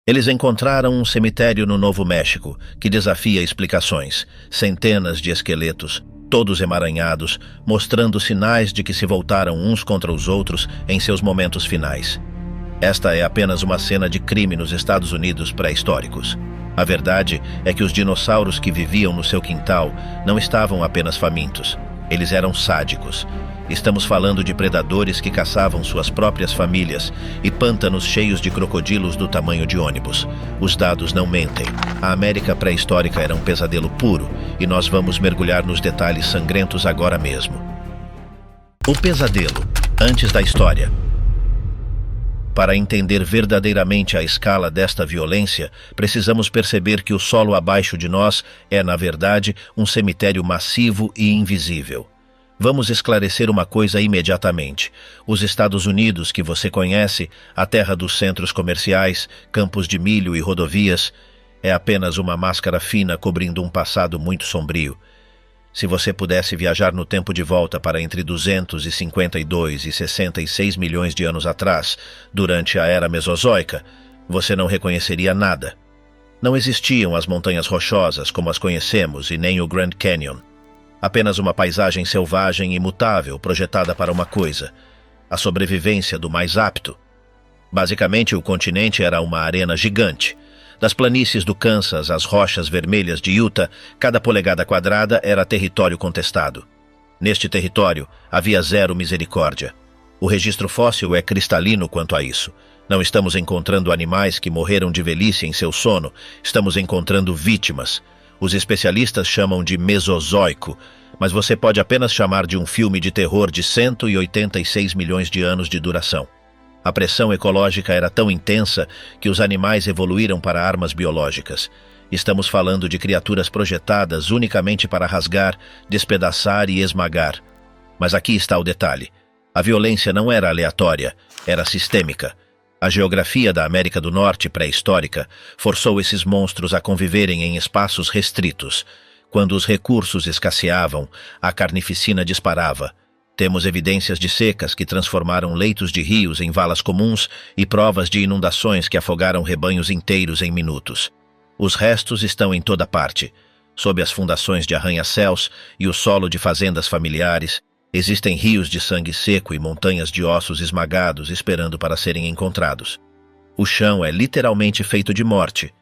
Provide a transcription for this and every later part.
Eles encontraram um cemitério no Novo México que desafia explicações. Centenas de esqueletos, todos emaranhados, mostrando sinais de que se voltaram uns contra os outros em seus momentos finais. Esta é apenas uma cena de crime nos Estados Unidos pré-históricos. A verdade é que os dinossauros que viviam no seu quintal não estavam apenas famintos. Eles eram sádicos. Estamos falando de predadores que caçavam suas próprias famílias e pântanos cheios de crocodilos do tamanho de ônibus. Os dados não mentem. A América pré-histórica era um pesadelo puro e nós vamos mergulhar nos detalhes sangrentos agora mesmo. O pesadelo, antes da história. Para entender verdadeiramente a escala desta violência, precisamos perceber que o solo abaixo de nós é, na verdade, um cemitério massivo e invisível. Vamos esclarecer uma coisa imediatamente. Os Estados Unidos que você conhece, a terra dos centros comerciais, campos de milho e rodovias, é apenas uma máscara fina cobrindo um passado muito sombrio. Se você pudesse viajar no tempo de volta para entre 252 e 66 milhões de anos atrás, durante a Era Mesozoica, você não reconheceria nada. Não existiam as montanhas rochosas como as conhecemos e nem o Grand Canyon. Apenas uma paisagem selvagem e imutável projetada para uma coisa: a sobrevivência do mais apto. Basicamente, o continente era uma arena gigante. Das planícies do Kansas às rochas vermelhas de Utah, cada polegada quadrada era território contestado. Neste território, havia zero misericórdia. O registro fóssil é cristalino quanto a isso. Não estamos encontrando animais que morreram de velhice em seu sono, estamos encontrando vítimas. Os especialistas chamam de Mesozoico, mas você pode apenas chamar de um filme de terror de 186 milhões de anos de duração. A pressão ecológica era tão intensa que os animais evoluíram para armas biológicas. Estamos falando de criaturas projetadas unicamente para rasgar, despedaçar e esmagar. Mas aqui está o detalhe. A violência não era aleatória, era sistêmica. A geografia da América do Norte pré-histórica forçou esses monstros a conviverem em espaços restritos. Quando os recursos escasseavam, a carnificina disparava. Temos evidências de secas que transformaram leitos de rios em valas comuns e provas de inundações que afogaram rebanhos inteiros em minutos. Os restos estão em toda parte. Sob as fundações de arranha-céus e o solo de fazendas familiares, existem rios de sangue seco e montanhas de ossos esmagados esperando para serem encontrados. O chão é literalmente feito de morte.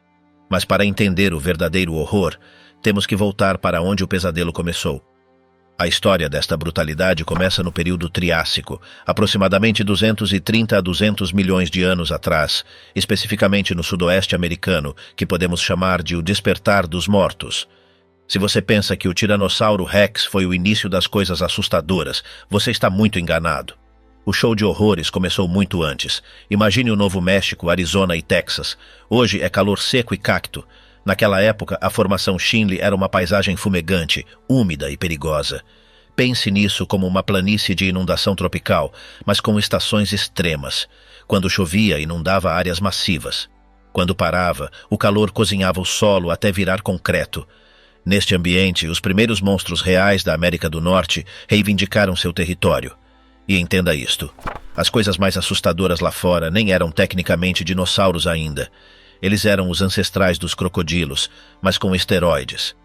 Mas para entender o verdadeiro horror, temos que voltar para onde o pesadelo começou. A história desta brutalidade começa no período Triássico, aproximadamente 230 a 200 milhões de anos atrás, especificamente no sudoeste americano, que podemos chamar de o despertar dos mortos. Se você pensa que o Tiranossauro Rex foi o início das coisas assustadoras, você está muito enganado. O show de horrores começou muito antes. Imagine o Novo México, Arizona e Texas. Hoje é calor seco e cacto. Naquela época, a formação Shinle era uma paisagem fumegante, úmida e perigosa. Pense nisso como uma planície de inundação tropical, mas com estações extremas. Quando chovia, inundava áreas massivas. Quando parava, o calor cozinhava o solo até virar concreto. Neste ambiente, os primeiros monstros reais da América do Norte reivindicaram seu território. E entenda isto: as coisas mais assustadoras lá fora nem eram tecnicamente dinossauros ainda. Eles eram os ancestrais dos crocodilos, mas com esteroides.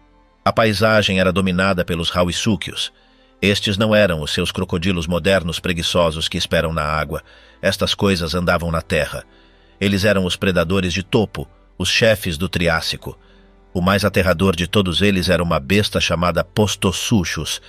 A paisagem era dominada pelos rauissúquios. Estes não eram os seus crocodilos modernos preguiçosos que esperam na água. Estas coisas andavam na terra. Eles eram os predadores de topo, os chefes do Triássico. O mais aterrador de todos eles era uma besta chamada Postosuchus.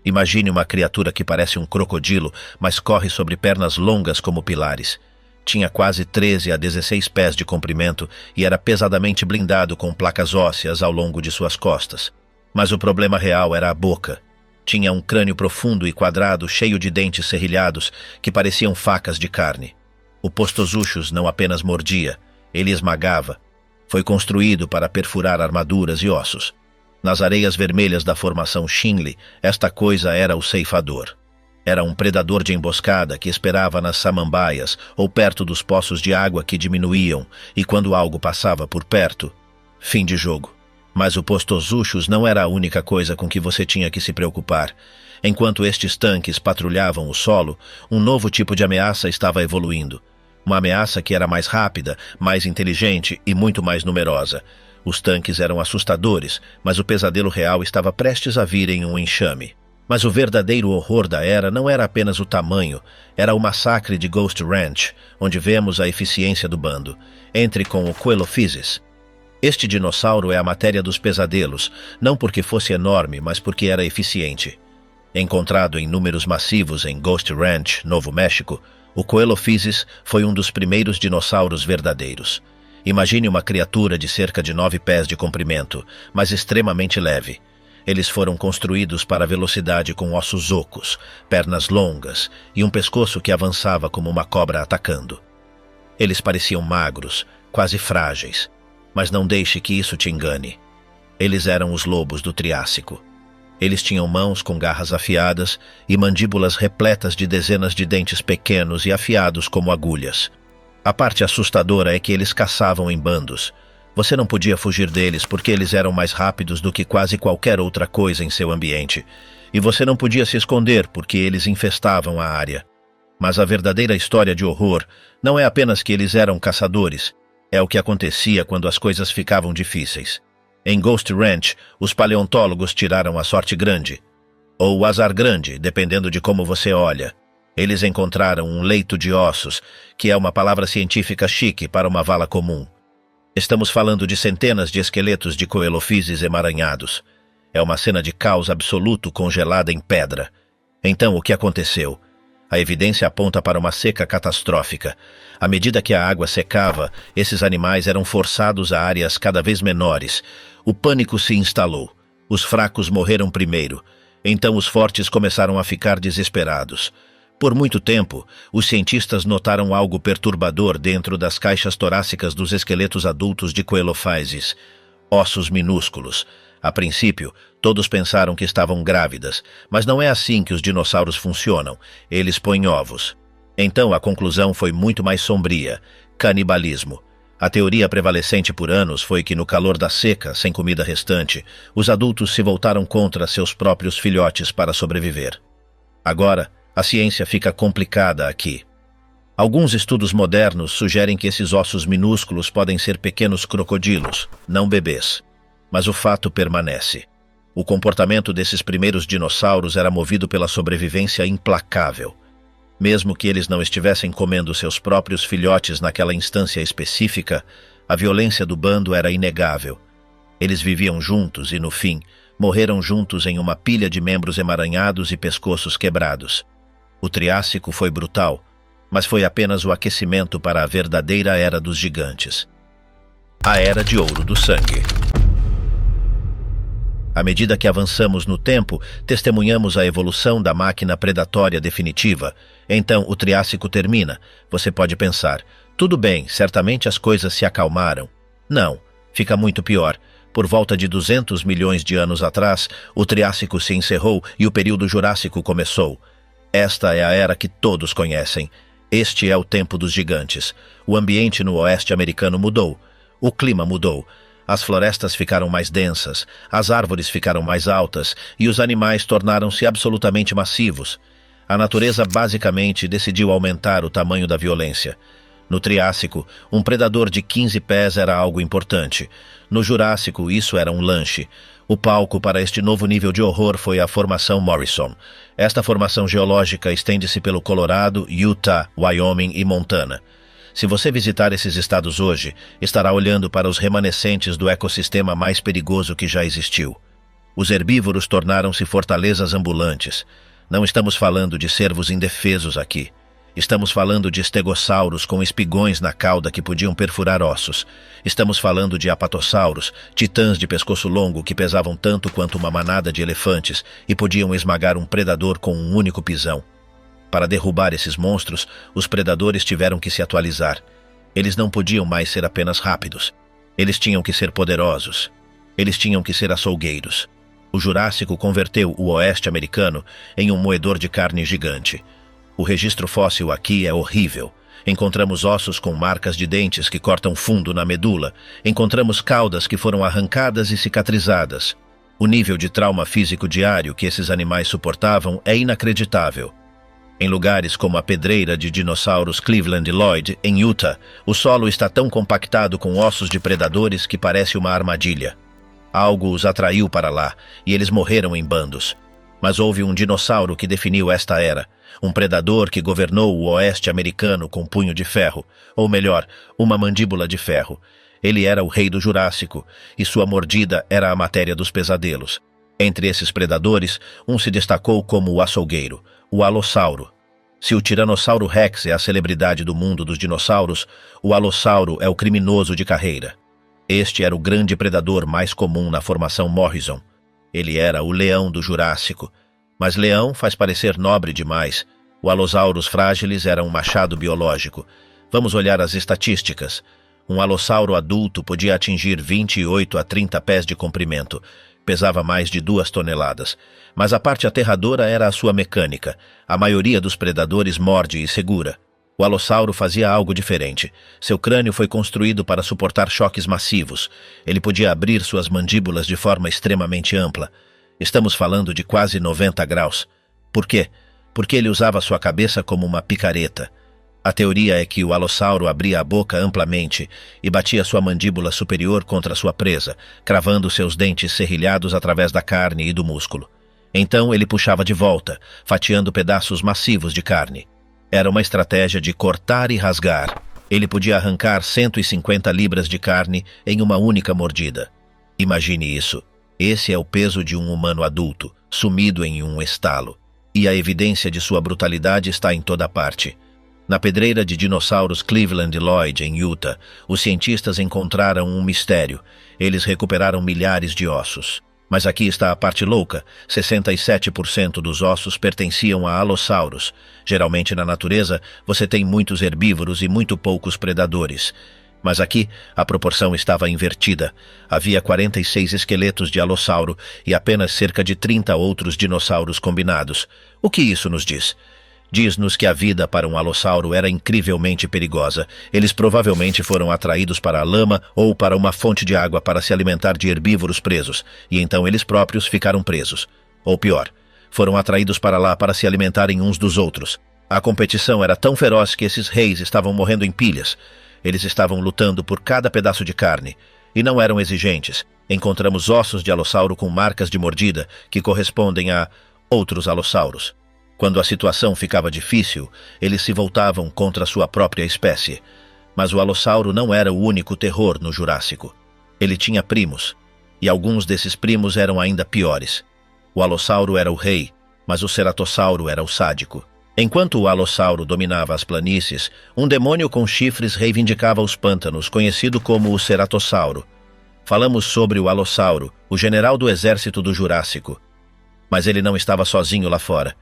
Imagine uma criatura que parece um crocodilo, mas corre sobre pernas longas como pilares. Tinha quase 13 a 16 pés de comprimento e era pesadamente blindado com placas ósseas ao longo de suas costas. Mas o problema real era a boca. Tinha um crânio profundo e quadrado cheio de dentes serrilhados que pareciam facas de carne. O Postosuchus não apenas mordia, ele esmagava. Foi construído para perfurar armaduras e ossos. Nas areias vermelhas da formação Shinle, esta coisa era o ceifador. Era um predador de emboscada que esperava nas samambaias ou perto dos poços de água que diminuíam, e quando algo passava por perto, fim de jogo. Mas o Postosuchus não era a única coisa com que você tinha que se preocupar. Enquanto estes tanques patrulhavam o solo, um novo tipo de ameaça estava evoluindo. Uma ameaça que era mais rápida, mais inteligente e muito mais numerosa. Os tanques eram assustadores, mas o pesadelo real estava prestes a vir em um enxame. Mas o verdadeiro horror da era não era apenas o tamanho, era o massacre de Ghost Ranch, onde vemos a eficiência do bando. Entre com o Coelophysis. Este dinossauro é a matéria dos pesadelos, não porque fosse enorme, mas porque era eficiente. Encontrado em números massivos em Ghost Ranch, Novo México, o Coelophysis foi um dos primeiros dinossauros verdadeiros. Imagine uma criatura de cerca de 9 pés de comprimento, mas extremamente leve. Eles foram construídos para velocidade com ossos ocos, pernas longas e um pescoço que avançava como uma cobra atacando. Eles pareciam magros, quase frágeis, mas não deixe que isso te engane. Eles eram os lobos do Triássico. Eles tinham mãos com garras afiadas e mandíbulas repletas de dezenas de dentes pequenos e afiados como agulhas. A parte assustadora é que eles caçavam em bandos. Você não podia fugir deles porque eles eram mais rápidos do que quase qualquer outra coisa em seu ambiente. E você não podia se esconder porque eles infestavam a área. Mas a verdadeira história de horror não é apenas que eles eram caçadores, é o que acontecia quando as coisas ficavam difíceis. Em Ghost Ranch, os paleontólogos tiraram a sorte grande, ou o azar grande, dependendo de como você olha. Eles encontraram um leito de ossos, que é uma palavra científica chique para uma vala comum. Estamos falando de centenas de esqueletos de Coelophysis emaranhados. É uma cena de caos absoluto congelada em pedra. Então, o que aconteceu? A evidência aponta para uma seca catastrófica. À medida que a água secava, esses animais eram forçados a áreas cada vez menores. O pânico se instalou. Os fracos morreram primeiro. Então os fortes começaram a ficar desesperados. Por muito tempo, os cientistas notaram algo perturbador dentro das caixas torácicas dos esqueletos adultos de Coelophysis. Ossos minúsculos. A princípio, todos pensaram que estavam grávidas, mas não é assim que os dinossauros funcionam. Eles põem ovos. Então a conclusão foi muito mais sombria: canibalismo. A teoria prevalecente por anos foi que no calor da seca, sem comida restante, os adultos se voltaram contra seus próprios filhotes para sobreviver. Agora, a ciência fica complicada aqui. Alguns estudos modernos sugerem que esses ossos minúsculos podem ser pequenos crocodilos, não bebês. Mas o fato permanece. O comportamento desses primeiros dinossauros era movido pela sobrevivência implacável. Mesmo que eles não estivessem comendo seus próprios filhotes naquela instância específica, a violência do bando era inegável. Eles viviam juntos e, no fim, morreram juntos em uma pilha de membros emaranhados e pescoços quebrados. O Triássico foi brutal, mas foi apenas o aquecimento para a verdadeira Era dos Gigantes. A Era de Ouro do Sangue. À medida que avançamos no tempo, testemunhamos a evolução da máquina predatória definitiva. Então, o Triássico termina. Você pode pensar, tudo bem, certamente as coisas se acalmaram. Não, fica muito pior. Por volta de 200 milhões de anos atrás, o Triássico se encerrou e o período Jurássico começou. Esta é a era que todos conhecem. Este é o tempo dos gigantes. O ambiente no oeste americano mudou. O clima mudou. As florestas ficaram mais densas, as árvores ficaram mais altas e os animais tornaram-se absolutamente massivos. A natureza basicamente decidiu aumentar o tamanho da violência. No Triássico, um predador de 15 pés era algo importante. No Jurássico, isso era um lanche. O palco para este novo nível de horror foi a Formação Morrison. Esta formação geológica estende-se pelo Colorado, Utah, Wyoming e Montana. Se você visitar esses estados hoje, estará olhando para os remanescentes do ecossistema mais perigoso que já existiu. Os herbívoros tornaram-se fortalezas ambulantes. Não estamos falando de cervos indefesos aqui. Estamos falando de estegossauros com espigões na cauda que podiam perfurar ossos. Estamos falando de apatossauros, titãs de pescoço longo que pesavam tanto quanto uma manada de elefantes e podiam esmagar um predador com um único pisão. Para derrubar esses monstros, os predadores tiveram que se atualizar. Eles não podiam mais ser apenas rápidos. Eles tinham que ser poderosos. Eles tinham que ser açougueiros. O Jurássico converteu o oeste americano em um moedor de carne gigante. O registro fóssil aqui é horrível. Encontramos ossos com marcas de dentes que cortam fundo na medula. Encontramos caudas que foram arrancadas e cicatrizadas. O nível de trauma físico diário que esses animais suportavam é inacreditável. Em lugares como a pedreira de dinossauros Cleveland e Lloyd, em Utah, o solo está tão compactado com ossos de predadores que parece uma armadilha. Algo os atraiu para lá, e eles morreram em bandos. Mas houve um dinossauro que definiu esta era, um predador que governou o oeste americano com punho de ferro, ou melhor, uma mandíbula de ferro. Ele era o rei do Jurássico, e sua mordida era a matéria dos pesadelos. Entre esses predadores, um se destacou como o açougueiro, o alossauro. Se o Tiranossauro Rex é a celebridade do mundo dos dinossauros, o alossauro é o criminoso de carreira. Este era o grande predador mais comum na formação Morrison. Ele era o leão do Jurássico. Mas leão faz parecer nobre demais. O Allosaurus fragilis era um machado biológico. Vamos olhar as estatísticas. Um alossauro adulto podia atingir 28 a 30 pés de comprimento. Pesava mais de 2 toneladas. Mas a parte aterradora era a sua mecânica. A maioria dos predadores morde e segura. O alossauro fazia algo diferente. Seu crânio foi construído para suportar choques massivos. Ele podia abrir suas mandíbulas de forma extremamente ampla. Estamos falando de quase 90 graus. Por quê? Porque ele usava sua cabeça como uma picareta. A teoria é que o alossauro abria a boca amplamente e batia sua mandíbula superior contra sua presa, cravando seus dentes serrilhados através da carne e do músculo. Então ele puxava de volta, fatiando pedaços massivos de carne. Era uma estratégia de cortar e rasgar. Ele podia arrancar 150 libras de carne em uma única mordida. Imagine isso. Esse é o peso de um humano adulto, sumido em um estalo. E a evidência de sua brutalidade está em toda parte. Na pedreira de dinossauros Cleveland e Lloyd, em Utah, os cientistas encontraram um mistério. Eles recuperaram milhares de ossos. Mas aqui está a parte louca. 67% dos ossos pertenciam a alossauros. Geralmente na natureza, você tem muitos herbívoros e muito poucos predadores. Mas aqui, a proporção estava invertida. Havia 46 esqueletos de alossauro e apenas cerca de 30 outros dinossauros combinados. O que isso nos diz? Diz-nos que a vida para um alossauro era incrivelmente perigosa. Eles provavelmente foram atraídos para a lama ou para uma fonte de água para se alimentar de herbívoros presos, e então eles próprios ficaram presos. Ou pior, foram atraídos para lá para se alimentarem uns dos outros. A competição era tão feroz que esses reis estavam morrendo em pilhas. Eles estavam lutando por cada pedaço de carne, e não eram exigentes. Encontramos ossos de alossauro com marcas de mordida que correspondem a outros alossauros. Quando a situação ficava difícil, eles se voltavam contra sua própria espécie. Mas o alossauro não era o único terror no Jurássico. Ele tinha primos, e alguns desses primos eram ainda piores. O alossauro era o rei, mas o ceratossauro era o sádico. Enquanto o alossauro dominava as planícies, um demônio com chifres reivindicava os pântanos, conhecido como o ceratossauro. Falamos sobre o alossauro, o general do exército do Jurássico. Mas ele não estava sozinho lá fora.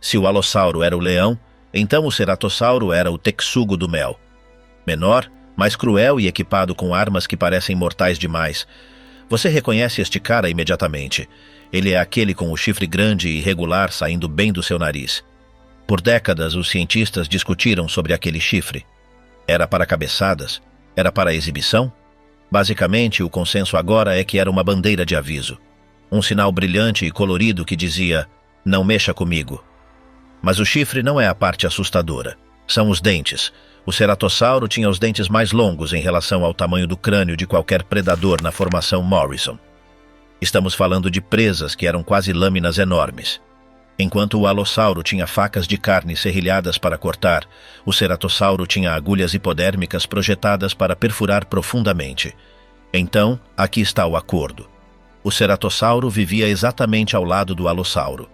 Se o alossauro era o leão, então o ceratossauro era o texugo do mel. Menor, mais cruel e equipado com armas que parecem mortais demais. Você reconhece este cara imediatamente. Ele é aquele com o chifre grande e irregular saindo bem do seu nariz. Por décadas, os cientistas discutiram sobre aquele chifre. Era para cabeçadas? Era para exibição? Basicamente, o consenso agora é que era uma bandeira de aviso. Um sinal brilhante e colorido que dizia, "Não mexa comigo." Mas o chifre não é a parte assustadora. São os dentes. O ceratossauro tinha os dentes mais longos em relação ao tamanho do crânio de qualquer predador na formação Morrison. Estamos falando de presas que eram quase lâminas enormes. Enquanto o alossauro tinha facas de carne serrilhadas para cortar, o ceratossauro tinha agulhas hipodérmicas projetadas para perfurar profundamente. Então, aqui está o acordo. O ceratossauro vivia exatamente ao lado do alossauro.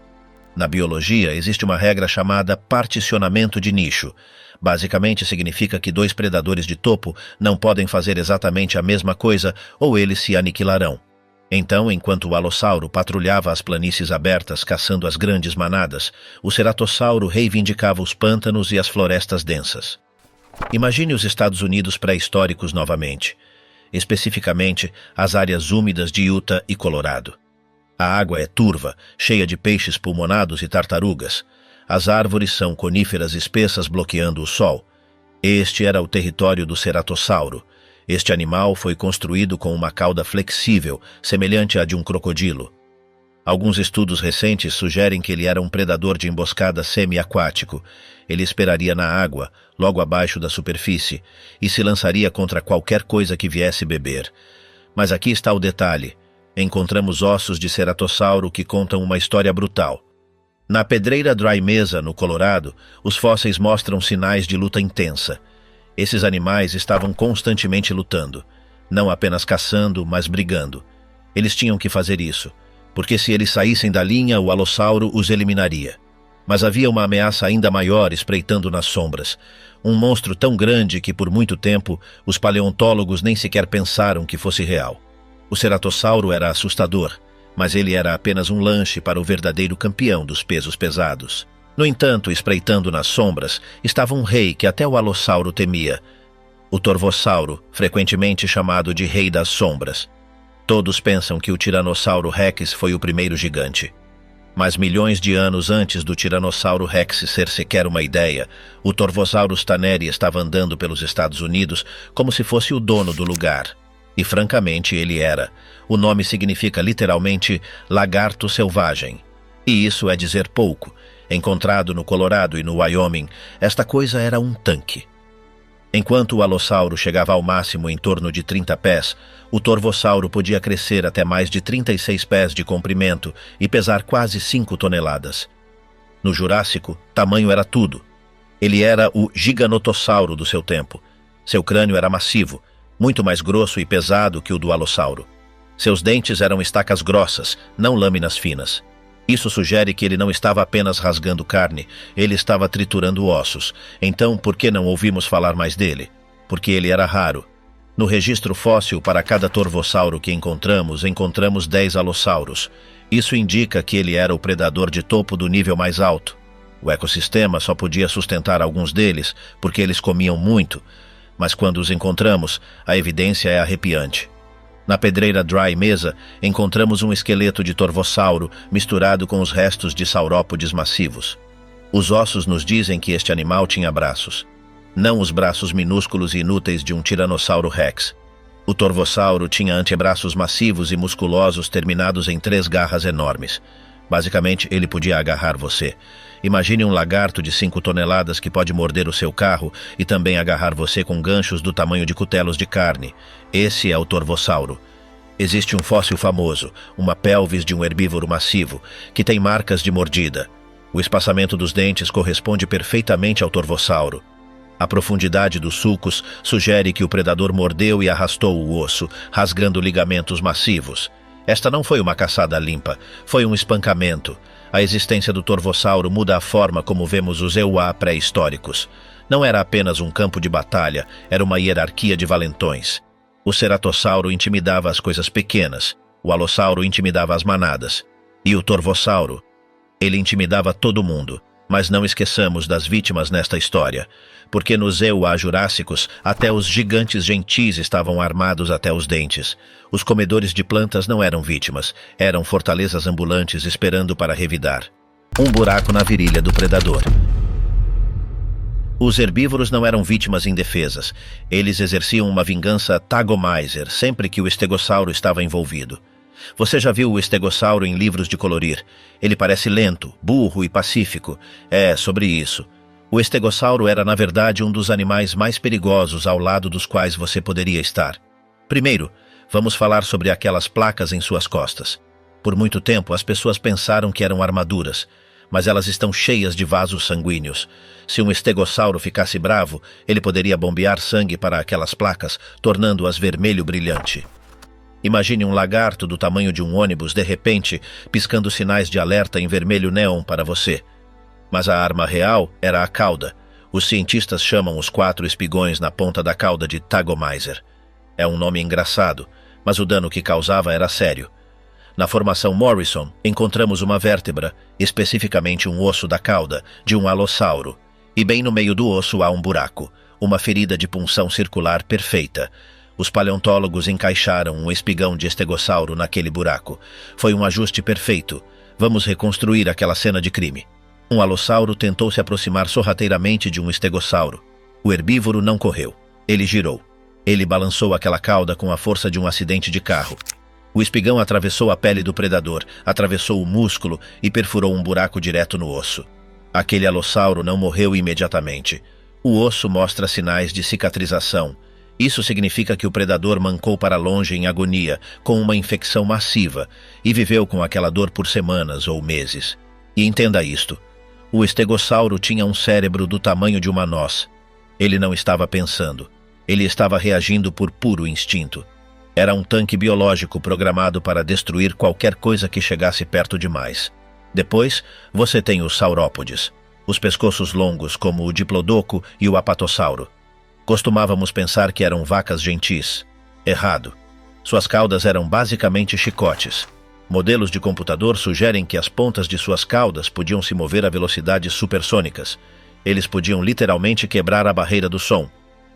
Na biologia, existe uma regra chamada particionamento de nicho. Basicamente significa que dois predadores de topo não podem fazer exatamente a mesma coisa ou eles se aniquilarão. Então, enquanto o alossauro patrulhava as planícies abertas caçando as grandes manadas, o ceratossauro reivindicava os pântanos e as florestas densas. Imagine os Estados Unidos pré-históricos novamente, especificamente as áreas úmidas de Utah e Colorado. A água é turva, cheia de peixes pulmonados e tartarugas. As árvores são coníferas espessas bloqueando o sol. Este era o território do ceratossauro. Este animal foi construído com uma cauda flexível, semelhante à de um crocodilo. Alguns estudos recentes sugerem que ele era um predador de emboscada semi-aquático. Ele esperaria na água, logo abaixo da superfície, e se lançaria contra qualquer coisa que viesse beber. Mas aqui está o detalhe. Encontramos ossos de ceratossauro que contam uma história brutal. Na Pedreira Dry Mesa, no Colorado, os fósseis mostram sinais de luta intensa. Esses animais estavam constantemente lutando, não apenas caçando, mas brigando. Eles tinham que fazer isso, porque se eles saíssem da linha, o alossauro os eliminaria. Mas havia uma ameaça ainda maior espreitando nas sombras. Um monstro tão grande que, por muito tempo, os paleontólogos nem sequer pensaram que fosse real. O ceratossauro era assustador, mas ele era apenas um lanche para o verdadeiro campeão dos pesos pesados. No entanto, espreitando nas sombras, estava um rei que até o alossauro temia. O torvossauro, frequentemente chamado de Rei das Sombras. Todos pensam que o Tiranossauro Rex foi o primeiro gigante. Mas milhões de anos antes do Tiranossauro Rex ser sequer uma ideia, o Torvosaurus tanneri estava andando pelos Estados Unidos como se fosse o dono do lugar. E francamente ele era. O nome significa literalmente lagarto selvagem. E isso é dizer pouco. Encontrado no Colorado e no Wyoming, esta coisa era um tanque. Enquanto o alossauro chegava ao máximo em torno de 30 pés, o torvossauro podia crescer até mais de 36 pés de comprimento e pesar quase 5 toneladas. No Jurássico, tamanho era tudo. Ele era o giganotossauro do seu tempo. Seu crânio era massivo, muito mais grosso e pesado que o do alossauro. Seus dentes eram estacas grossas, não lâminas finas. Isso sugere que ele não estava apenas rasgando carne, ele estava triturando ossos. Então, por que não ouvimos falar mais dele? Porque ele era raro. No registro fóssil para cada torvossauro que encontramos 10 alossauros. Isso indica que ele era o predador de topo do nível mais alto. O ecossistema só podia sustentar alguns deles, porque eles comiam muito. Mas quando os encontramos, a evidência é arrepiante. Na Pedreira Dry Mesa, encontramos um esqueleto de torvossauro misturado com os restos de saurópodes massivos. Os ossos nos dizem que este animal tinha braços. Não os braços minúsculos e inúteis de um Tiranossauro Rex. O torvossauro tinha antebraços massivos e musculosos terminados em 3 garras enormes. Basicamente, ele podia agarrar você. Imagine um lagarto de 5 toneladas que pode morder o seu carro e também agarrar você com ganchos do tamanho de cutelos de carne. Esse é o torvossauro. Existe um fóssil famoso, uma pelvis de um herbívoro massivo, que tem marcas de mordida. O espaçamento dos dentes corresponde perfeitamente ao torvossauro. A profundidade dos sulcos sugere que o predador mordeu e arrastou o osso, rasgando ligamentos massivos. Esta não foi uma caçada limpa, foi um espancamento. A existência do torvossauro muda a forma como vemos os EUA pré-históricos. Não era apenas um campo de batalha, era uma hierarquia de valentões. O ceratossauro intimidava as coisas pequenas, o alossauro intimidava as manadas. E o torvossauro, ele intimidava todo mundo. Mas não esqueçamos das vítimas nesta história, porque nos EUA jurássicos até os gigantes gentis estavam armados até os dentes. Os comedores de plantas não eram vítimas, eram fortalezas ambulantes esperando para revidar. Um buraco na virilha do predador. Os herbívoros não eram vítimas indefesas. Eles exerciam uma vingança tagomizer sempre que o estegossauro estava envolvido. Você já viu o estegossauro em livros de colorir? Ele parece lento, burro e pacífico. É sobre isso. O estegossauro era, na verdade, um dos animais mais perigosos ao lado dos quais você poderia estar. Primeiro, vamos falar sobre aquelas placas em suas costas. Por muito tempo, as pessoas pensaram que eram armaduras, mas elas estão cheias de vasos sanguíneos. Se um estegossauro ficasse bravo, ele poderia bombear sangue para aquelas placas, tornando-as vermelho brilhante. Imagine um lagarto do tamanho de um ônibus, de repente, piscando sinais de alerta em vermelho neon para você. Mas a arma real era a cauda. Os cientistas chamam os 4 espigões na ponta da cauda de tagomizer. É um nome engraçado, mas o dano que causava era sério. Na formação Morrison, encontramos uma vértebra, especificamente um osso da cauda, de um alossauro. E bem no meio do osso há um buraco, uma ferida de punção circular perfeita. Os paleontólogos encaixaram um espigão de estegossauro naquele buraco. Foi um ajuste perfeito. Vamos reconstruir aquela cena de crime. Um alossauro tentou se aproximar sorrateiramente de um estegossauro. O herbívoro não correu. Ele girou. Ele balançou aquela cauda com a força de um acidente de carro. O espigão atravessou a pele do predador, atravessou o músculo e perfurou um buraco direto no osso. Aquele alossauro não morreu imediatamente. O osso mostra sinais de cicatrização. Isso significa que o predador mancou para longe em agonia, com uma infecção massiva, e viveu com aquela dor por semanas ou meses. E entenda isto: o estegossauro tinha um cérebro do tamanho de uma noz. Ele não estava pensando. Ele estava reagindo por puro instinto. Era um tanque biológico programado para destruir qualquer coisa que chegasse perto demais. Depois, você tem os saurópodes, os pescoços longos como o diplodoco e o apatossauro. Costumávamos pensar que eram vacas gentis. Errado. Suas caudas eram basicamente chicotes. Modelos de computador sugerem que as pontas de suas caudas podiam se mover a velocidades supersônicas. Eles podiam literalmente quebrar a barreira do som.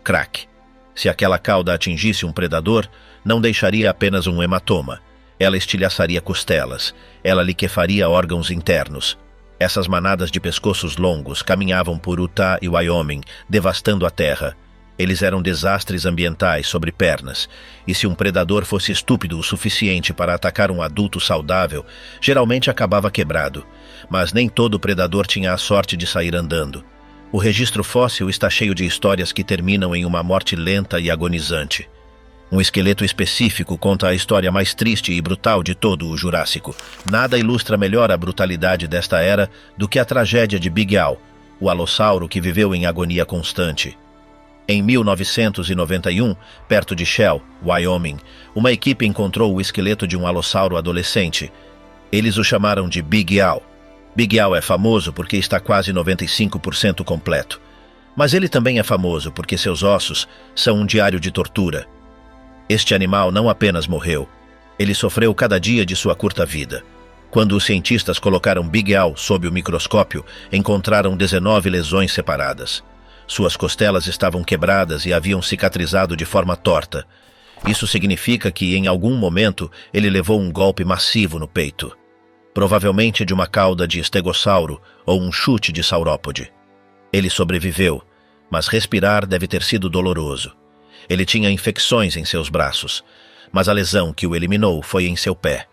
Crack. Se aquela cauda atingisse um predador, não deixaria apenas um hematoma. Ela estilhaçaria costelas. Ela liquefaria órgãos internos. Essas manadas de pescoços longos caminhavam por Utah e Wyoming, devastando a terra. Eles eram desastres ambientais sobre pernas, e se um predador fosse estúpido o suficiente para atacar um adulto saudável, geralmente acabava quebrado. Mas nem todo predador tinha a sorte de sair andando. O registro fóssil está cheio de histórias que terminam em uma morte lenta e agonizante. Um esqueleto específico conta a história mais triste e brutal de todo o Jurássico. Nada ilustra melhor a brutalidade desta era do que a tragédia de Big Al, o alossauro que viveu em agonia constante. Em 1991, perto de Shell, Wyoming, uma equipe encontrou o esqueleto de um alossauro adolescente. Eles o chamaram de Big Al. Big Al é famoso porque está quase 95% completo. Mas ele também é famoso porque seus ossos são um diário de tortura. Este animal não apenas morreu, ele sofreu cada dia de sua curta vida. Quando os cientistas colocaram Big Al sob o microscópio, encontraram 19 lesões separadas. Suas costelas estavam quebradas e haviam cicatrizado de forma torta. Isso significa que, em algum momento, ele levou um golpe massivo no peito. Provavelmente de uma cauda de estegossauro ou um chute de saurópode. Ele sobreviveu, mas respirar deve ter sido doloroso. Ele tinha infecções em seus braços, mas a lesão que o eliminou foi em seu pé.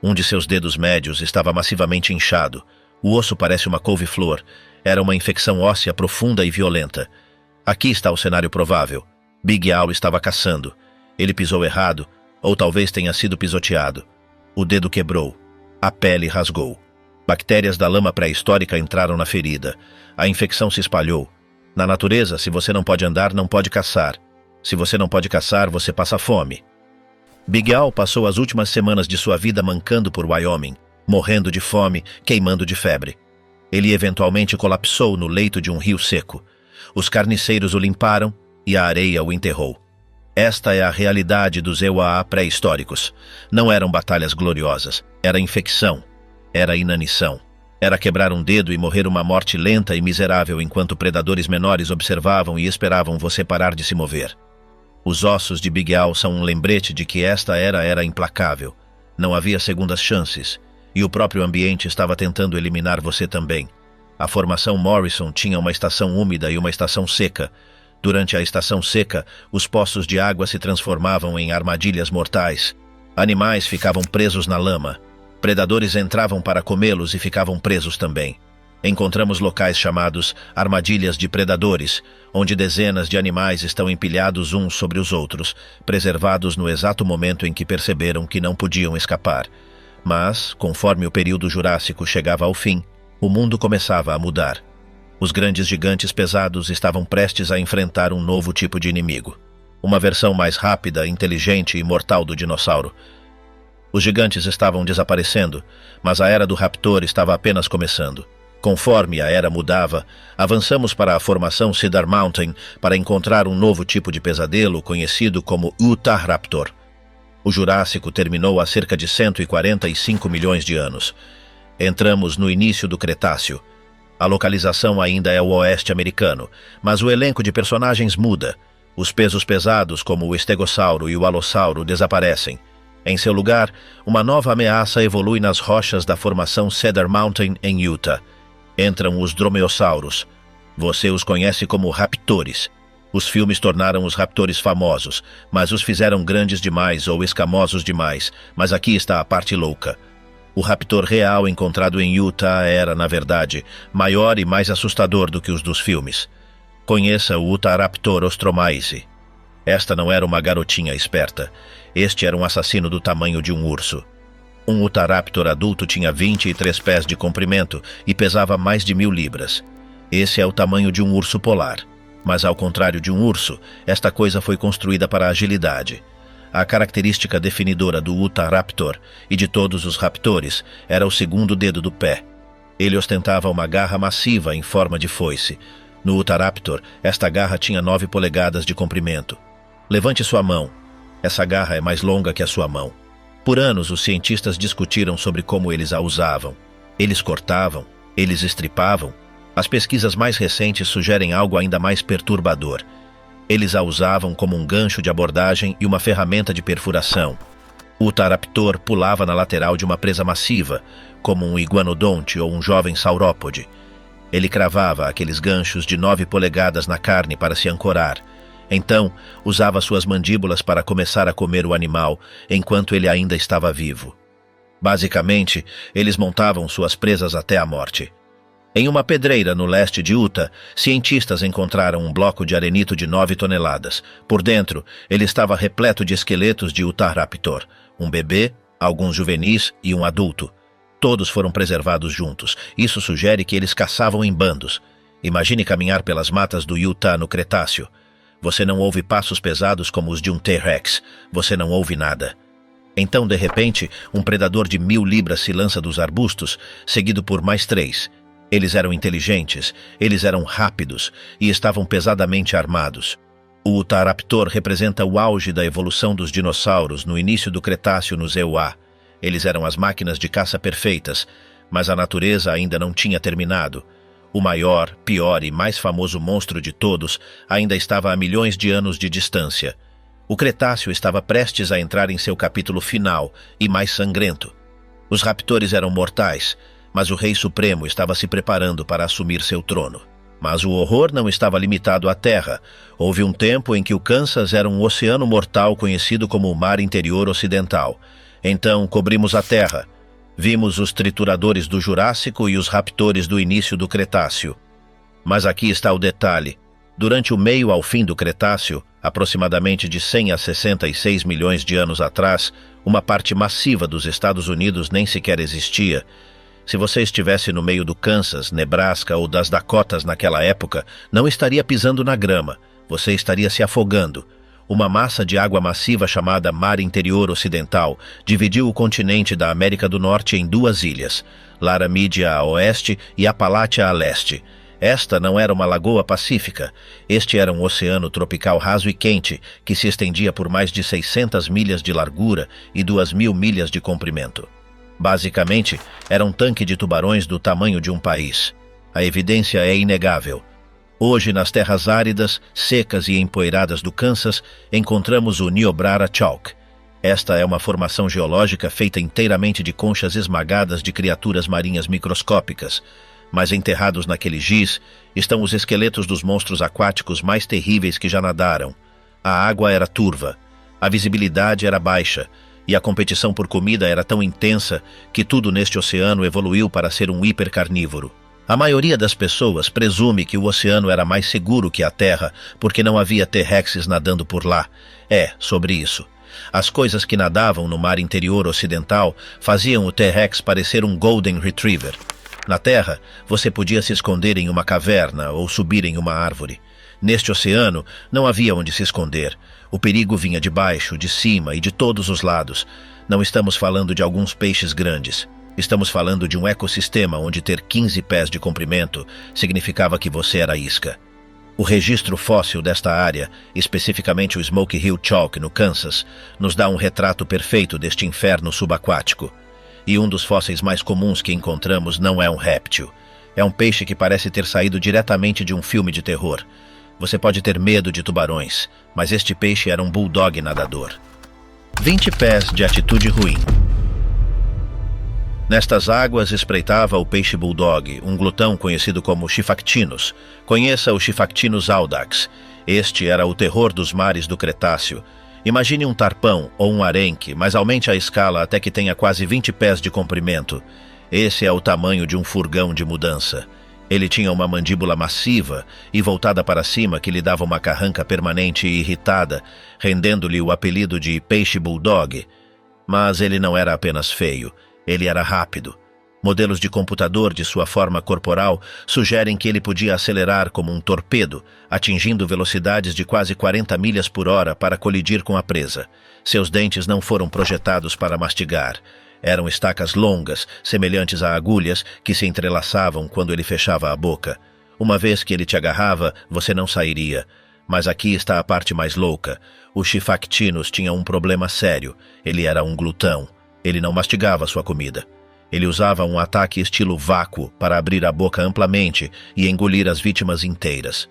Um de seus dedos médios estava massivamente inchado. O osso parece uma couve-flor. Era uma infecção óssea profunda e violenta. Aqui está o cenário provável. Big Al estava caçando. Ele pisou errado, ou talvez tenha sido pisoteado. O dedo quebrou. A pele rasgou. Bactérias da lama pré-histórica entraram na ferida. A infecção se espalhou. Na natureza, se você não pode andar, não pode caçar. Se você não pode caçar, você passa fome. Big Al passou as últimas semanas de sua vida mancando por Wyoming, morrendo de fome, queimando de febre. Ele eventualmente colapsou no leito de um rio seco. Os carniceiros o limparam e a areia o enterrou. Esta é a realidade dos EUAA pré-históricos. Não eram batalhas gloriosas. Era infecção. Era inanição. Era quebrar um dedo e morrer uma morte lenta e miserável enquanto predadores menores observavam e esperavam você parar de se mover. Os ossos de Big Al são um lembrete de que esta era implacável. Não havia segundas chances. E o próprio ambiente estava tentando eliminar você também. A formação Morrison tinha uma estação úmida e uma estação seca. Durante a estação seca, os poços de água se transformavam em armadilhas mortais. Animais ficavam presos na lama. Predadores entravam para comê-los e ficavam presos também. Encontramos locais chamados armadilhas de predadores, onde dezenas de animais estão empilhados uns sobre os outros, preservados no exato momento em que perceberam que não podiam escapar. Mas, conforme o período Jurássico chegava ao fim, o mundo começava a mudar. Os grandes gigantes pesados estavam prestes a enfrentar um novo tipo de inimigo. Uma versão mais rápida, inteligente e mortal do dinossauro. Os gigantes estavam desaparecendo, mas a era do raptor estava apenas começando. Conforme a era mudava, avançamos para a formação Cedar Mountain para encontrar um novo tipo de pesadelo conhecido como Utahraptor. O Jurássico terminou há cerca de 145 milhões de anos. Entramos no início do Cretáceo. A localização ainda é o oeste americano, mas o elenco de personagens muda. Os pesos pesados, como o estegossauro e o alossauro, desaparecem. Em seu lugar, uma nova ameaça evolui nas rochas da formação Cedar Mountain, em Utah. Entram os dromeossauros. Você os conhece como raptores. Os filmes tornaram os raptores famosos, mas os fizeram grandes demais ou escamosos demais. Mas aqui está a parte louca. O raptor real encontrado em Utah era, na verdade, maior e mais assustador do que os dos filmes. Conheça o Utahraptor ostromaisi. Esta não era uma garotinha esperta. Este era um assassino do tamanho de um urso. Um Utahraptor adulto tinha 23 pés de comprimento e pesava mais de 1000 libras. Esse é o tamanho de um urso polar. Mas, ao contrário de um urso, esta coisa foi construída para a agilidade. A característica definidora do Utahraptor e de todos os raptores era o segundo dedo do pé. Ele ostentava uma garra massiva em forma de foice. No Utahraptor, esta garra tinha 9 polegadas de comprimento. Levante sua mão. Essa garra é mais longa que a sua mão. Por anos, os cientistas discutiram sobre como eles a usavam. Eles cortavam, eles estripavam. As pesquisas mais recentes sugerem algo ainda mais perturbador. Eles a usavam como um gancho de abordagem e uma ferramenta de perfuração. O Utahraptor pulava na lateral de uma presa massiva, como um iguanodonte ou um jovem saurópode. Ele cravava aqueles ganchos de 9 polegadas na carne para se ancorar. Então, usava suas mandíbulas para começar a comer o animal enquanto ele ainda estava vivo. Basicamente, eles montavam suas presas até a morte. Em uma pedreira no leste de Utah, cientistas encontraram um bloco de arenito de 9 toneladas. Por dentro, ele estava repleto de esqueletos de Utahraptor, um bebê, alguns juvenis e um adulto. Todos foram preservados juntos. Isso sugere que eles caçavam em bandos. Imagine caminhar pelas matas do Utah no Cretáceo. Você não ouve passos pesados como os de um T-Rex. Você não ouve nada. Então, de repente, um predador de 1000 libras se lança dos arbustos, seguido por mais 3. Eles eram inteligentes, eles eram rápidos e estavam pesadamente armados. O Utahraptor representa o auge da evolução dos dinossauros no início do Cretáceo nos EUA. Eles eram as máquinas de caça perfeitas, mas a natureza ainda não tinha terminado. O maior, pior e mais famoso monstro de todos ainda estava a milhões de anos de distância. O Cretáceo estava prestes a entrar em seu capítulo final e mais sangrento. Os raptores eram mortais, mas o Rei Supremo estava se preparando para assumir seu trono. Mas o horror não estava limitado à terra. Houve um tempo em que o Kansas era um oceano mortal conhecido como o Mar Interior Ocidental. Então cobrimos a terra. Vimos os trituradores do Jurássico e os raptores do início do Cretáceo. Mas aqui está o detalhe. Durante o meio ao fim do Cretáceo, aproximadamente de 100 a 66 milhões de anos atrás, uma parte massiva dos Estados Unidos nem sequer existia. Se você estivesse no meio do Kansas, Nebraska ou das Dakotas naquela época, não estaria pisando na grama, você estaria se afogando. Uma massa de água massiva chamada Mar Interior Ocidental dividiu o continente da América do Norte em 2 ilhas, Laramídia a oeste e Apalachia a leste. Esta não era uma lagoa pacífica. Este era um oceano tropical raso e quente que se estendia por mais de 600 milhas de largura e 2.000 milhas de comprimento. Basicamente, era um tanque de tubarões do tamanho de um país. A evidência é inegável. Hoje, nas terras áridas, secas e empoeiradas do Kansas, encontramos o Niobrara Chalk. Esta é uma formação geológica feita inteiramente de conchas esmagadas de criaturas marinhas microscópicas. Mas enterrados naquele giz estão os esqueletos dos monstros aquáticos mais terríveis que já nadaram. A água era turva, a visibilidade era baixa, e a competição por comida era tão intensa que tudo neste oceano evoluiu para ser um hipercarnívoro. A maioria das pessoas presume que o oceano era mais seguro que a Terra porque não havia T-Rexes nadando por lá. Sobre isso. As coisas que nadavam no Mar Interior Ocidental faziam o T-Rex parecer um Golden Retriever. Na Terra, você podia se esconder em uma caverna ou subir em uma árvore. Neste oceano, não havia onde se esconder. O perigo vinha de baixo, de cima e de todos os lados. Não estamos falando de alguns peixes grandes. Estamos falando de um ecossistema onde ter 15 pés de comprimento significava que você era isca. O registro fóssil desta área, especificamente o Smoky Hill Chalk, no Kansas, nos dá um retrato perfeito deste inferno subaquático. E um dos fósseis mais comuns que encontramos não é um réptil. É um peixe que parece ter saído diretamente de um filme de terror. Você pode ter medo de tubarões, mas este peixe era um bulldog nadador. 20 pés de atitude ruim. Nestas águas espreitava o peixe bulldog, um glutão conhecido como Schifactinus. Conheça o Schifactinus audax. Este era o terror dos mares do Cretáceo. Imagine um tarpão ou um arenque, mas aumente a escala até que tenha quase 20 pés de comprimento. Esse é o tamanho de um furgão de mudança. Ele tinha uma mandíbula massiva e voltada para cima que lhe dava uma carranca permanente e irritada, rendendo-lhe o apelido de peixe bulldog. Mas ele não era apenas feio, ele era rápido. Modelos de computador de sua forma corporal sugerem que ele podia acelerar como um torpedo, atingindo velocidades de quase 40 milhas por hora para colidir com a presa. Seus dentes não foram projetados para mastigar. Eram estacas longas, semelhantes a agulhas, que se entrelaçavam quando ele fechava a boca. Uma vez que ele te agarrava, você não sairia. Mas aqui está a parte mais louca. O Schifactinus tinha um problema sério. Ele era um glutão. Ele não mastigava sua comida. Ele usava um ataque estilo vácuo para abrir a boca amplamente e engolir as vítimas inteiras.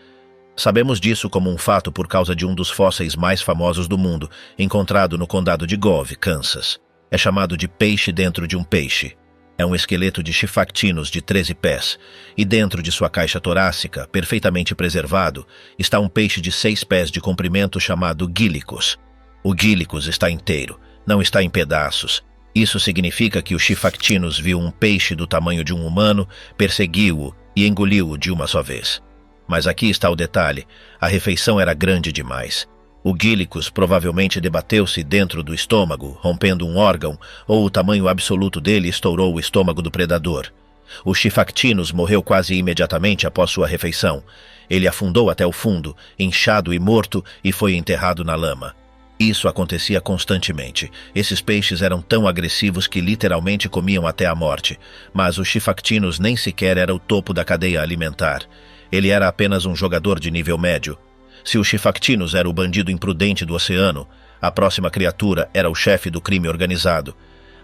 Sabemos disso como um fato por causa de um dos fósseis mais famosos do mundo, encontrado no condado de Gove, Kansas. É chamado de peixe dentro de um peixe. É um esqueleto de Schifactinus de 13 pés, e dentro de sua caixa torácica, perfeitamente preservado, está um peixe de 6 pés de comprimento chamado Gylicus. O Gylicus está inteiro, não está em pedaços. Isso significa que o Schifactinus viu um peixe do tamanho de um humano, perseguiu-o e engoliu-o de uma só vez. Mas aqui está o detalhe: a refeição era grande demais. O Gylicus provavelmente debateu-se dentro do estômago, rompendo um órgão, ou o tamanho absoluto dele estourou o estômago do predador. O Schifactinus morreu quase imediatamente após sua refeição. Ele afundou até o fundo, inchado e morto, e foi enterrado na lama. Isso acontecia constantemente. Esses peixes eram tão agressivos que literalmente comiam até a morte. Mas o Schifactinus nem sequer era o topo da cadeia alimentar. Ele era apenas um jogador de nível médio. Se o Schifactinus era o bandido imprudente do oceano, a próxima criatura era o chefe do crime organizado.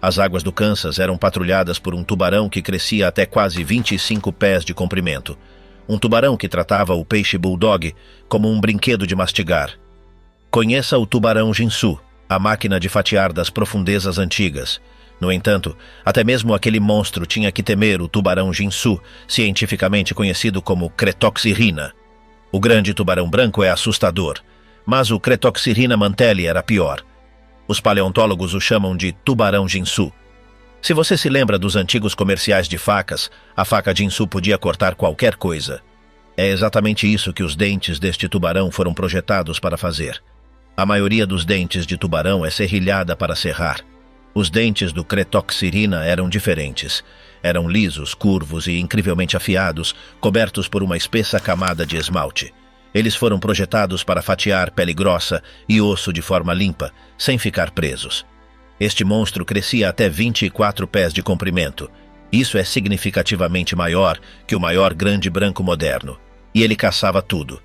As águas do Kansas eram patrulhadas por um tubarão que crescia até quase 25 pés de comprimento. Um tubarão que tratava o peixe bulldog como um brinquedo de mastigar. Conheça o tubarão Jinsu, a máquina de fatiar das profundezas antigas. No entanto, até mesmo aquele monstro tinha que temer o tubarão Jinsu, cientificamente conhecido como Cretoxyrhina. O grande tubarão branco é assustador, mas o Cretoxyrhina mantelli era pior. Os paleontólogos o chamam de tubarão Jinsu. Se você se lembra dos antigos comerciais de facas, a faca Jinsu podia cortar qualquer coisa. É exatamente isso que os dentes deste tubarão foram projetados para fazer. A maioria dos dentes de tubarão é serrilhada para serrar. Os dentes do Cretoxyrhina eram diferentes. Eram lisos, curvos e incrivelmente afiados, cobertos por uma espessa camada de esmalte. Eles foram projetados para fatiar pele grossa e osso de forma limpa, sem ficar presos. Este monstro crescia até 24 pés de comprimento. Isso é significativamente maior que o maior grande branco moderno. E ele caçava tudo.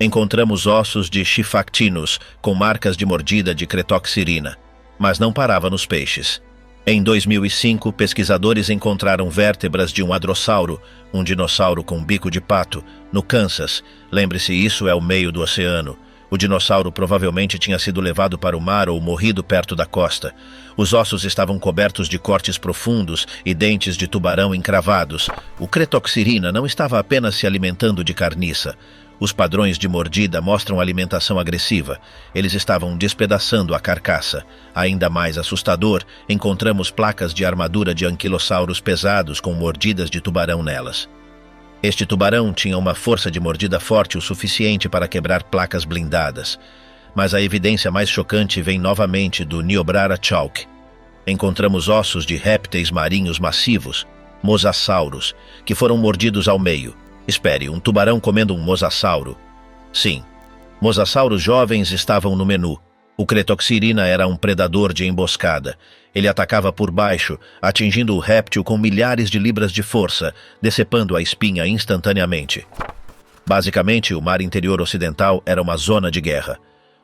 Encontramos ossos de Schifactinus com marcas de mordida de Cretoxyrhina, mas não parava nos peixes. Em 2005, pesquisadores encontraram vértebras de um hadrossauro, um dinossauro com bico de pato, no Kansas. Lembre-se, isso é o meio do oceano. O dinossauro provavelmente tinha sido levado para o mar ou morrido perto da costa. Os ossos estavam cobertos de cortes profundos e dentes de tubarão encravados. O Cretoxyrhina não estava apenas se alimentando de carniça. Os padrões de mordida mostram alimentação agressiva. Eles estavam despedaçando a carcaça. Ainda mais assustador, encontramos placas de armadura de anquilossauros pesados com mordidas de tubarão nelas. Este tubarão tinha uma força de mordida forte o suficiente para quebrar placas blindadas. Mas a evidência mais chocante vem novamente do Niobrara chalk. Encontramos ossos de répteis marinhos massivos, mosassauros, que foram mordidos ao meio. Espere, um tubarão comendo um mosasauro? Sim. Mosassauros jovens estavam no menu. O Cretoxyrhina era um predador de emboscada. Ele atacava por baixo, atingindo o réptil com milhares de libras de força, decepando a espinha instantaneamente. Basicamente, o mar interior ocidental era uma zona de guerra.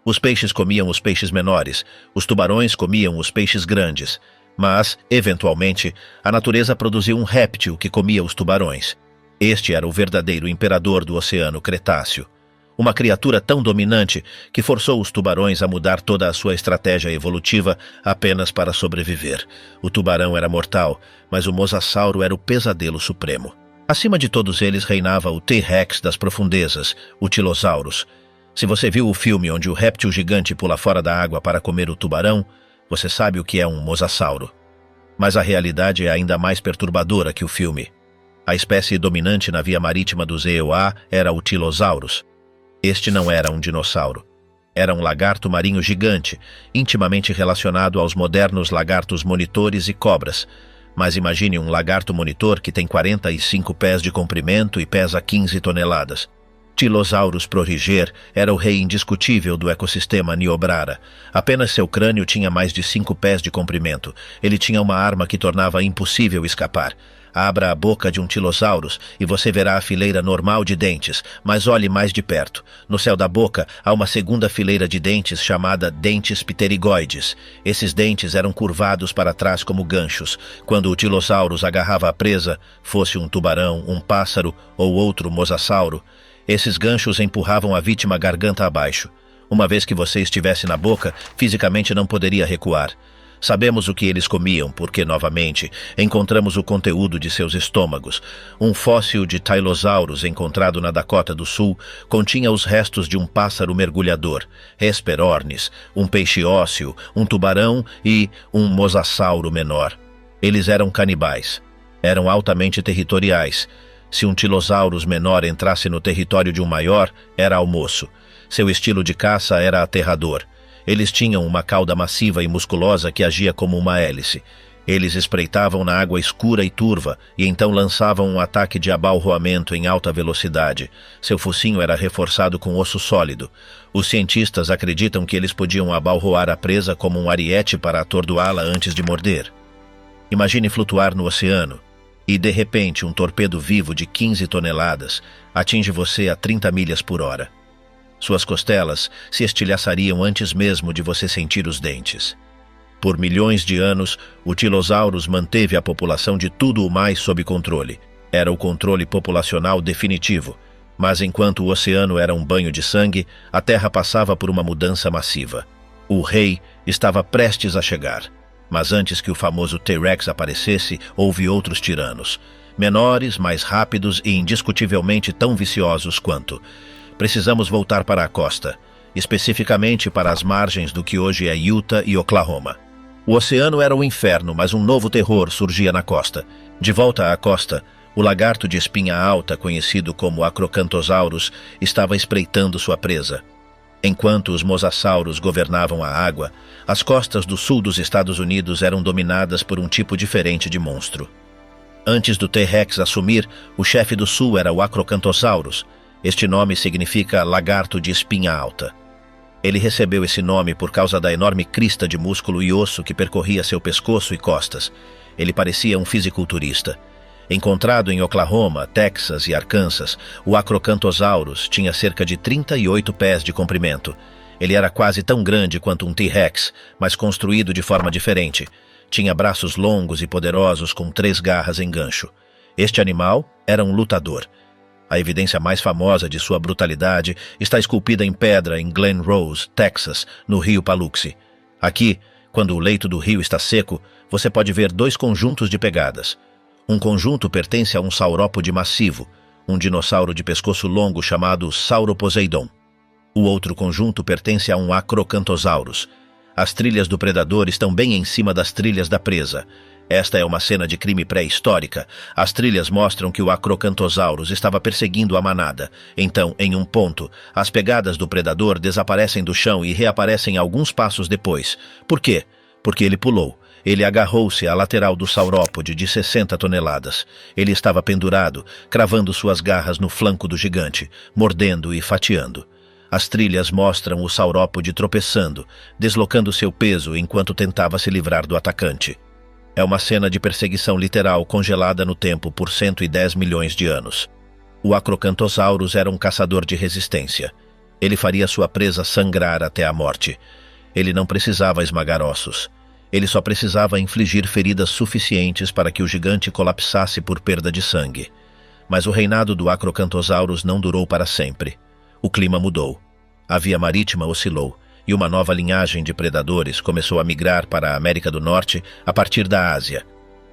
Os peixes comiam os peixes menores, os tubarões comiam os peixes grandes. Mas, eventualmente, a natureza produziu um réptil que comia os tubarões. Este era o verdadeiro imperador do Oceano Cretáceo. Uma criatura tão dominante que forçou os tubarões a mudar toda a sua estratégia evolutiva apenas para sobreviver. O tubarão era mortal, mas o mosassauro era o pesadelo supremo. Acima de todos eles reinava o T-Rex das profundezas, o Tilosaurus. Se você viu o filme onde o réptil gigante pula fora da água para comer o tubarão, você sabe o que é um mosasauro. Mas a realidade é ainda mais perturbadora que o filme. A espécie dominante na via marítima dos EUA era o Tilosaurus. Este não era um dinossauro. Era um lagarto marinho gigante, intimamente relacionado aos modernos lagartos monitores e cobras. Mas imagine um lagarto monitor que tem 45 pés de comprimento e pesa 15 toneladas. Tilosaurus proriger era o rei indiscutível do ecossistema Niobrara. Apenas seu crânio tinha mais de 5 pés de comprimento. Ele tinha uma arma que tornava impossível escapar. Abra a boca de um Tilosaurus e você verá a fileira normal de dentes, mas olhe mais de perto. No céu da boca há uma segunda fileira de dentes chamada dentes pterigoides. Esses dentes eram curvados para trás como ganchos. Quando o Tilosaurus agarrava a presa, fosse um tubarão, um pássaro ou outro mosasauro, esses ganchos empurravam a vítima garganta abaixo. Uma vez que você estivesse na boca, fisicamente não poderia recuar. Sabemos o que eles comiam porque, novamente, encontramos o conteúdo de seus estômagos. Um fóssil de Tylosaurus encontrado na Dakota do Sul continha os restos de um pássaro mergulhador, Hesperornis, um peixe ósseo, um tubarão e um mosasauro menor. Eles eram canibais. Eram altamente territoriais. Se um Tilosaurus menor entrasse no território de um maior, era almoço. Seu estilo de caça era aterrador. Eles tinham uma cauda massiva e musculosa que agia como uma hélice. Eles espreitavam na água escura e turva e então lançavam um ataque de abalroamento em alta velocidade. Seu focinho era reforçado com osso sólido. Os cientistas acreditam que eles podiam abalroar a presa como um ariete para atordoá-la antes de morder. Imagine flutuar no oceano e, de repente, um torpedo vivo de 15 toneladas atinge você a 30 milhas por hora. Suas costelas se estilhaçariam antes mesmo de você sentir os dentes. Por milhões de anos, o Tilosaurus manteve a população de tudo o mais sob controle. Era o controle populacional definitivo, mas enquanto o oceano era um banho de sangue, a Terra passava por uma mudança massiva. O rei estava prestes a chegar, mas antes que o famoso T-Rex aparecesse, houve outros tiranos. Menores, mais rápidos e indiscutivelmente tão viciosos quanto. Precisamos voltar para a costa, especificamente para as margens do que hoje é Utah e Oklahoma. O oceano era o inferno, mas um novo terror surgia na costa. De volta à costa, o lagarto de espinha alta, conhecido como Acrocanthosaurus, estava espreitando sua presa. Enquanto os mosassauros governavam a água, as costas do sul dos Estados Unidos eram dominadas por um tipo diferente de monstro. Antes do T-Rex assumir, o chefe do sul era o Acrocanthosaurus. Este nome significa lagarto de espinha alta. Ele recebeu esse nome por causa da enorme crista de músculo e osso que percorria seu pescoço e costas. Ele parecia um fisiculturista. Encontrado em Oklahoma, Texas e Arkansas, o Acrocanthosaurus tinha cerca de 38 pés de comprimento. Ele era quase tão grande quanto um T-Rex, mas construído de forma diferente. Tinha braços longos e poderosos com 3 garras em gancho. Este animal era um lutador. A evidência mais famosa de sua brutalidade está esculpida em pedra em Glen Rose, Texas, no rio Paluxy. Aqui, quando o leito do rio está seco, você pode ver 2 conjuntos de pegadas. Um conjunto pertence a um saurópode massivo, um dinossauro de pescoço longo chamado Sauroposeidon. O outro conjunto pertence a um Acrocanthosaurus. As trilhas do predador estão bem em cima das trilhas da presa. Esta é uma cena de crime pré-histórica. As trilhas mostram que o Acrocanthosaurus estava perseguindo a manada. Então, em um ponto, as pegadas do predador desaparecem do chão e reaparecem alguns passos depois. Por quê? Porque ele pulou. Ele agarrou-se à lateral do saurópode de 60 toneladas. Ele estava pendurado, cravando suas garras no flanco do gigante, mordendo e fatiando. As trilhas mostram o saurópode tropeçando, deslocando seu peso enquanto tentava se livrar do atacante. É uma cena de perseguição literal congelada no tempo por 110 milhões de anos. O Acrocanthosaurus era um caçador de resistência. Ele faria sua presa sangrar até a morte. Ele não precisava esmagar ossos. Ele só precisava infligir feridas suficientes para que o gigante colapsasse por perda de sangue. Mas o reinado do Acrocanthosaurus não durou para sempre. O clima mudou. A via marítima oscilou. E uma nova linhagem de predadores começou a migrar para a América do Norte a partir da Ásia.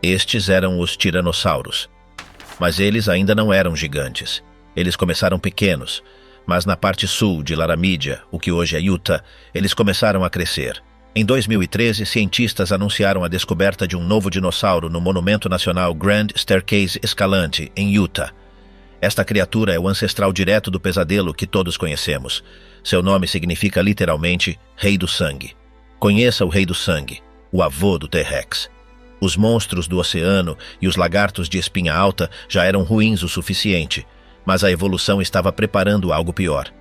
Estes eram os tiranossauros. Mas eles ainda não eram gigantes. Eles começaram pequenos, mas na parte sul de Laramídia, o que hoje é Utah, eles começaram a crescer. Em 2013, cientistas anunciaram a descoberta de um novo dinossauro no Monumento Nacional Grand Staircase Escalante, em Utah. Esta criatura é o ancestral direto do pesadelo que todos conhecemos. Seu nome significa literalmente Rei do Sangue. Conheça o Rei do Sangue, o avô do T-Rex. Os monstros do oceano e os lagartos de espinha alta já eram ruins o suficiente, mas a evolução estava preparando algo pior.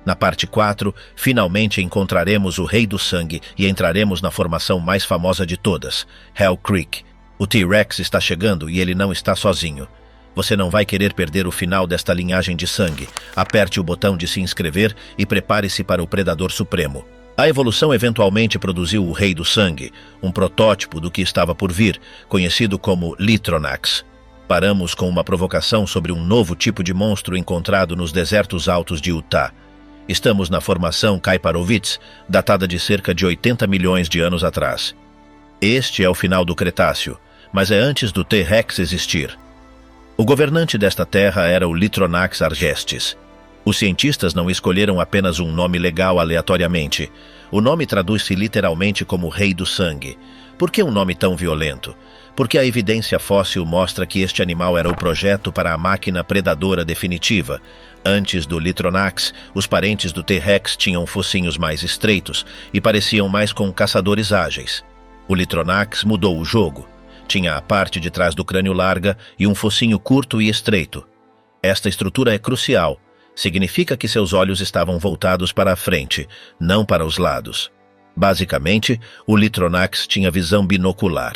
Na parte 4, finalmente encontraremos o Rei do Sangue e entraremos na formação mais famosa de todas, Hell Creek. O T-Rex está chegando e ele não está sozinho. Você não vai querer perder o final desta linhagem de sangue. Aperte o botão de se inscrever e prepare-se para o Predador Supremo. A evolução eventualmente produziu o Rei do Sangue, um protótipo do que estava por vir, conhecido como Litronax. Paramos com uma provocação sobre um novo tipo de monstro encontrado nos desertos altos de Utah. Estamos na formação Kaiparovitz, datada de cerca de 80 milhões de anos atrás. Este é o final do Cretáceo, mas é antes do T-Rex existir. O governante desta terra era o Litronax argestes. Os cientistas não escolheram apenas um nome legal aleatoriamente. O nome traduz-se literalmente como Rei do Sangue. Por que um nome tão violento? Porque a evidência fóssil mostra que este animal era o projeto para a máquina predadora definitiva. Antes do Litronax, os parentes do T-Rex tinham focinhos mais estreitos e pareciam mais com caçadores ágeis. O Litronax mudou o jogo. Tinha a parte de trás do crânio larga e um focinho curto e estreito. Esta estrutura é crucial. Significa que seus olhos estavam voltados para a frente, não para os lados. Basicamente, o Litronax tinha visão binocular.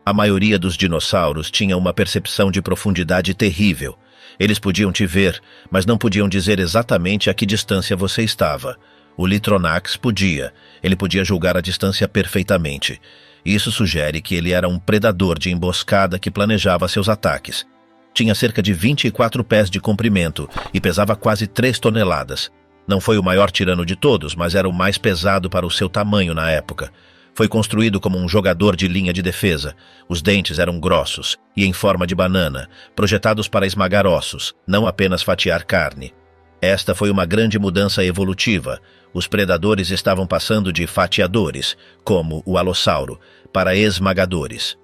A maioria dos dinossauros tinha uma percepção de profundidade terrível. Eles podiam te ver, mas não podiam dizer exatamente a que distância você estava. O Litronax podia. Ele podia julgar a distância perfeitamente. Isso sugere que ele era um predador de emboscada que planejava seus ataques. Tinha cerca de 24 pés de comprimento e pesava quase 3 toneladas. Não foi o maior tirano de todos, mas era o mais pesado para o seu tamanho na época. Foi construído como um jogador de linha de defesa. Os dentes eram grossos e em forma de banana, projetados para esmagar ossos, não apenas fatiar carne. Esta foi uma grande mudança evolutiva. Os predadores estavam passando de fatiadores, como o alossauro, para esmagadores.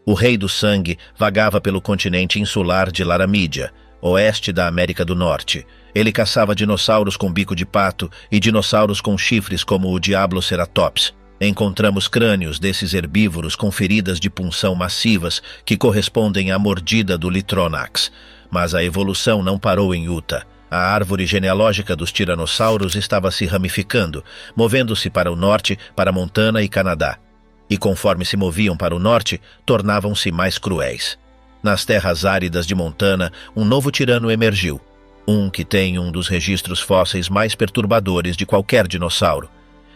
O Rei do Sangue vagava pelo continente insular de Laramídia, oeste da América do Norte. Ele caçava dinossauros com bico de pato e dinossauros com chifres como o Diabloceratops. Encontramos crânios desses herbívoros com feridas de punção massivas que correspondem à mordida do Litronax. Mas a evolução não parou em Utah. A árvore genealógica dos tiranossauros estava se ramificando, movendo-se para o norte, para Montana e Canadá. E conforme se moviam para o norte, tornavam-se mais cruéis. Nas terras áridas de Montana, um novo tirano emergiu. Um que tem um dos registros fósseis mais perturbadores de qualquer dinossauro.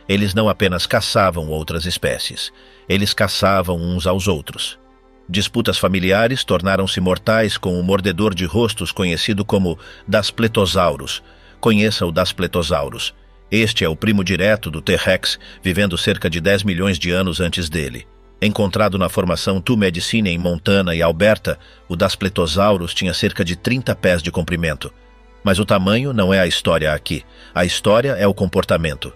Eles não apenas caçavam outras espécies, eles caçavam uns aos outros. Disputas familiares tornaram-se mortais com o mordedor de rostos conhecido como Daspletosaurus. Conheça o Daspletosaurus. Este é o primo direto do T-Rex, vivendo cerca de 10 milhões de anos antes dele. Encontrado na formação Tu-Medicine em Montana e Alberta, o Daspletosaurus tinha cerca de 30 pés de comprimento. Mas o tamanho não é a história aqui. A história é o comportamento.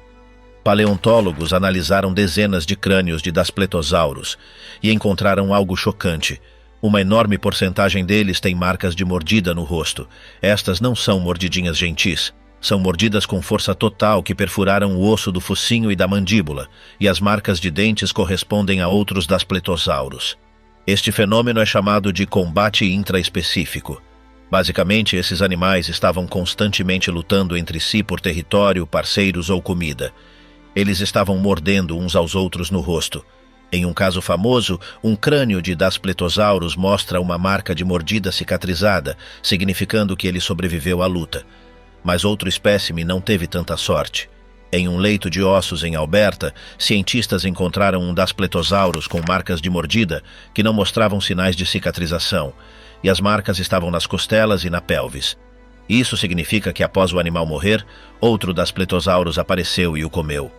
Paleontólogos analisaram dezenas de crânios de Daspletosaurus e encontraram algo chocante. Uma enorme porcentagem deles tem marcas de mordida no rosto. Estas não são mordidinhas gentis. São mordidas com força total que perfuraram o osso do focinho e da mandíbula, e as marcas de dentes correspondem a outros Daspletosaurus. Este fenômeno é chamado de combate intraespecífico. Basicamente, esses animais estavam constantemente lutando entre si por território, parceiros ou comida. Eles estavam mordendo uns aos outros no rosto. Em um caso famoso, um crânio de Daspletosaurus mostra uma marca de mordida cicatrizada, significando que ele sobreviveu à luta. Mas outro espécime não teve tanta sorte. Em um leito de ossos em Alberta, cientistas encontraram um Daspletosaurus com marcas de mordida que não mostravam sinais de cicatrização, e as marcas estavam nas costelas e na pelvis. Isso significa que após o animal morrer, outro Daspletosaurus apareceu e o comeu.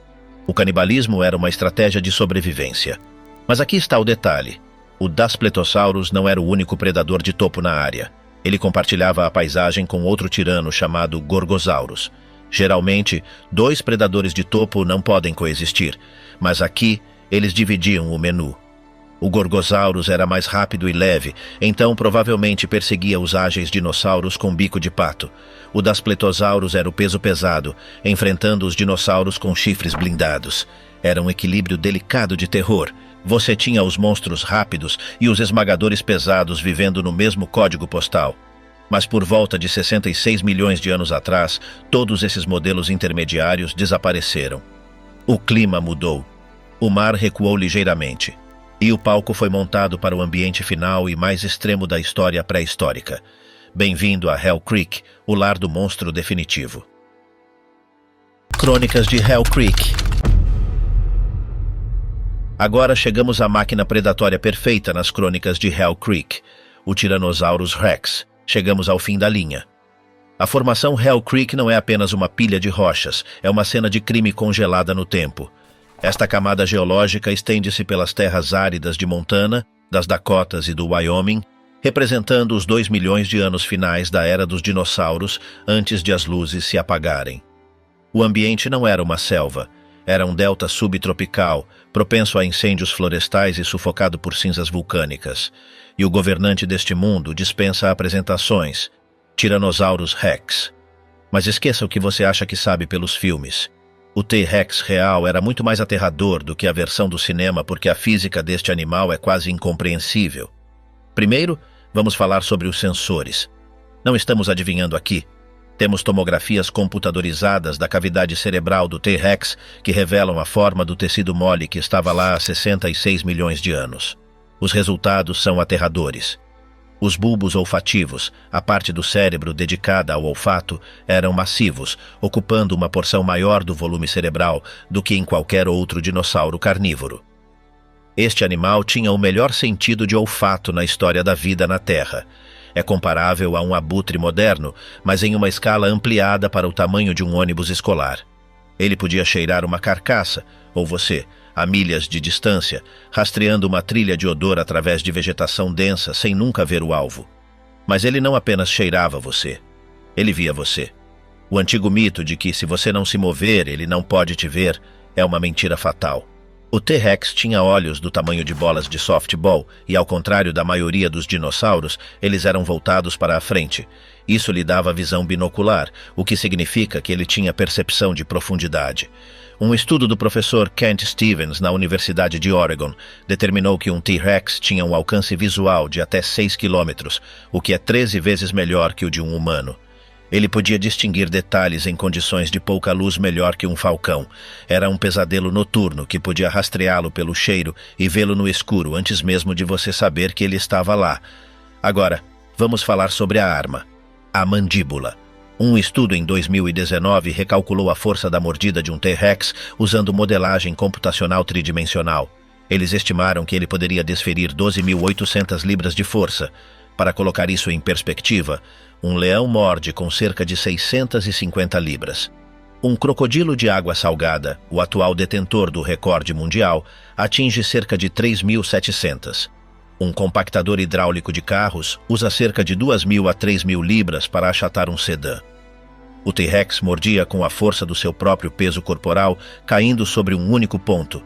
O canibalismo era uma estratégia de sobrevivência. Mas aqui está o detalhe. O Daspletosaurus não era o único predador de topo na área. Ele compartilhava a paisagem com outro tirano chamado Gorgosaurus. Geralmente, dois predadores de topo não podem coexistir, mas aqui eles dividiam o menu. O Gorgosaurus era mais rápido e leve, então provavelmente perseguia os ágeis dinossauros com bico de pato. O Daspletosaurus era o peso pesado, enfrentando os dinossauros com chifres blindados. Era um equilíbrio delicado de terror. Você tinha os monstros rápidos e os esmagadores pesados vivendo no mesmo código postal. Mas por volta de 66 milhões de anos atrás, todos esses modelos intermediários desapareceram. O clima mudou. O mar recuou ligeiramente. E o palco foi montado para o ambiente final e mais extremo da história pré-histórica. Bem-vindo a Hell Creek, o lar do monstro definitivo. Crônicas de Hell Creek. Agora chegamos à máquina predatória perfeita nas crônicas de Hell Creek, o Tyrannosaurus Rex. Chegamos ao fim da linha. A formação Hell Creek não é apenas uma pilha de rochas, é uma cena de crime congelada no tempo. Esta camada geológica estende-se pelas terras áridas de Montana, das Dakotas e do Wyoming, representando os 2 milhões de anos finais da era dos dinossauros antes de as luzes se apagarem. O ambiente não era uma selva, era um delta subtropical, propenso a incêndios florestais e sufocado por cinzas vulcânicas. E o governante deste mundo dispensa apresentações, Tyrannosaurus Rex. Mas esqueça o que você acha que sabe pelos filmes. O T-Rex real era muito mais aterrador do que a versão do cinema porque a física deste animal é quase incompreensível. Primeiro, vamos falar sobre os sensores. Não estamos adivinhando aqui. Temos tomografias computadorizadas da cavidade cerebral do T-Rex que revelam a forma do tecido mole que estava lá há 66 milhões de anos. Os resultados são aterradores. Os bulbos olfativos, a parte do cérebro dedicada ao olfato, eram massivos, ocupando uma porção maior do volume cerebral do que em qualquer outro dinossauro carnívoro. Este animal tinha o melhor sentido de olfato na história da vida na Terra. É comparável a um abutre moderno, mas em uma escala ampliada para o tamanho de um ônibus escolar. Ele podia cheirar uma carcaça, ou você, a milhas de distância, rastreando uma trilha de odor através de vegetação densa sem nunca ver o alvo. Mas ele não apenas cheirava você, ele via você. O antigo mito de que se você não se mover, ele não pode te ver, é uma mentira fatal. O T-Rex tinha olhos do tamanho de bolas de softball e, ao contrário da maioria dos dinossauros, eles eram voltados para a frente. Isso lhe dava visão binocular, o que significa que ele tinha percepção de profundidade. Um estudo do professor Kent Stevens na Universidade de Oregon determinou que um T-Rex tinha um alcance visual de até 6 quilômetros, o que é 13 vezes melhor que o de um humano. Ele podia distinguir detalhes em condições de pouca luz melhor que um falcão. Era um pesadelo noturno que podia rastreá-lo pelo cheiro e vê-lo no escuro antes mesmo de você saber que ele estava lá. Agora, vamos falar sobre a arma. A mandíbula. Um estudo em 2019 recalculou a força da mordida de um T-Rex usando modelagem computacional tridimensional. Eles estimaram que ele poderia desferir 12.800 libras de força. Para colocar isso em perspectiva, um leão morde com cerca de 650 libras. Um crocodilo de água salgada, o atual detentor do recorde mundial, atinge cerca de 3.700. Um compactador hidráulico de carros usa cerca de 2.000 a 3.000 libras para achatar um sedã. O T-Rex mordia com a força do seu próprio peso corporal, caindo sobre um único ponto.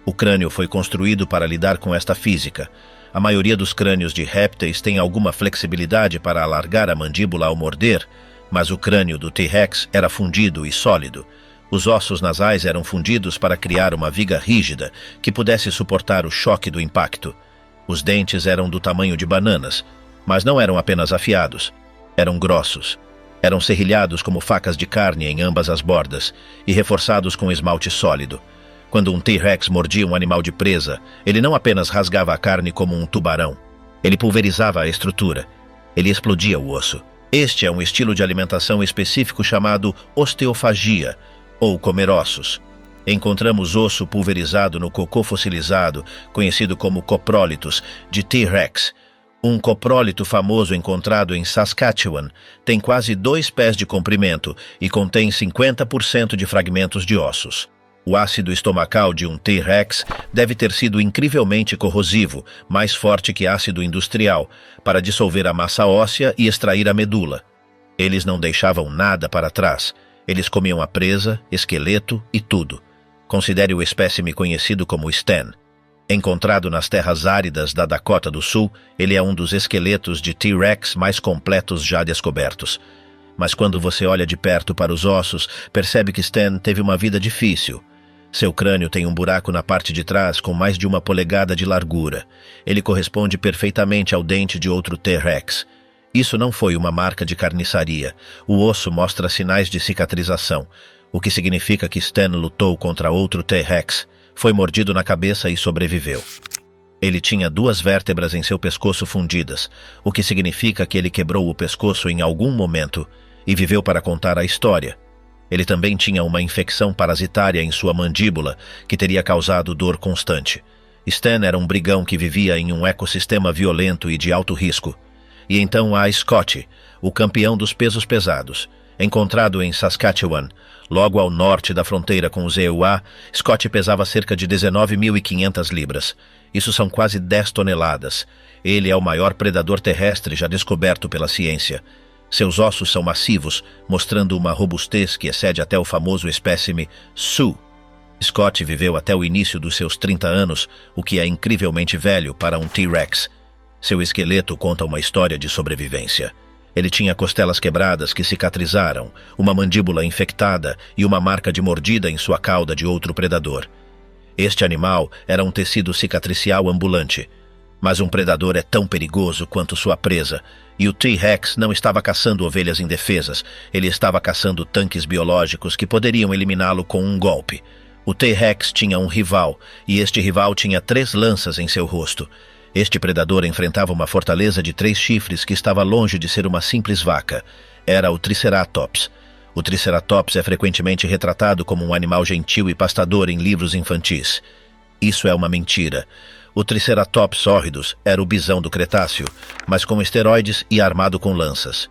O crânio foi construído para lidar com esta física. A maioria dos crânios de répteis tem alguma flexibilidade para alargar a mandíbula ao morder, mas o crânio do T-Rex era fundido e sólido. Os ossos nasais eram fundidos para criar uma viga rígida que pudesse suportar o choque do impacto. Os dentes eram do tamanho de bananas, mas não eram apenas afiados. Eram grossos. Eram serrilhados como facas de carne em ambas as bordas e reforçados com esmalte sólido. Quando um T-Rex mordia um animal de presa, ele não apenas rasgava a carne como um tubarão. Ele pulverizava a estrutura. Ele explodia o osso. Este é um estilo de alimentação específico chamado osteofagia, ou comer ossos. Encontramos osso pulverizado no cocô fossilizado, conhecido como coprólitos, de T-Rex. Um coprólito famoso encontrado em Saskatchewan tem quase 2 pés de comprimento e contém 50% de fragmentos de ossos. O ácido estomacal de um T-Rex deve ter sido incrivelmente corrosivo, mais forte que ácido industrial, para dissolver a massa óssea e extrair a medula. Eles não deixavam nada para trás. Eles comiam a presa, esqueleto e tudo. Considere o espécime conhecido como Stan. Encontrado nas terras áridas da Dakota do Sul, ele é um dos esqueletos de T-Rex mais completos já descobertos. Mas quando você olha de perto para os ossos, percebe que Stan teve uma vida difícil. Seu crânio tem um buraco na parte de trás com mais de 1 polegada de largura. Ele corresponde perfeitamente ao dente de outro T-Rex. Isso não foi uma marca de carniçaria. O osso mostra sinais de cicatrização, o que significa que Stan lutou contra outro T-Rex, foi mordido na cabeça e sobreviveu. Ele tinha 2 vértebras em seu pescoço fundidas, o que significa que ele quebrou o pescoço em algum momento e viveu para contar a história. Ele também tinha uma infecção parasitária em sua mandíbula, que teria causado dor constante. Stan era um brigão que vivia em um ecossistema violento e de alto risco. E então há Scott, o campeão dos pesos pesados. Encontrado em Saskatchewan, logo ao norte da fronteira com os EUA, Scott pesava cerca de 19.500 libras. Isso são quase 10 toneladas. Ele é o maior predador terrestre já descoberto pela ciência. Seus ossos são massivos, mostrando uma robustez que excede até o famoso espécime Sioux. Scott viveu até o início dos seus 30 anos, o que é incrivelmente velho para um T-Rex. Seu esqueleto conta uma história de sobrevivência. Ele tinha costelas quebradas que cicatrizaram, uma mandíbula infectada e uma marca de mordida em sua cauda de outro predador. Este animal era um tecido cicatricial ambulante. Mas um predador é tão perigoso quanto sua presa, e o T-Rex não estava caçando ovelhas indefesas, ele estava caçando tanques biológicos que poderiam eliminá-lo com um golpe. O T-Rex tinha um rival, e este rival tinha 3 lanças em seu rosto. Este predador enfrentava uma fortaleza de 3 chifres que estava longe de ser uma simples vaca. Era o Triceratops. O Triceratops é frequentemente retratado como um animal gentil e pastador em livros infantis. Isso é uma mentira. O Triceratops horridus era o bisão do Cretáceo, mas com esteroides e armado com lanças.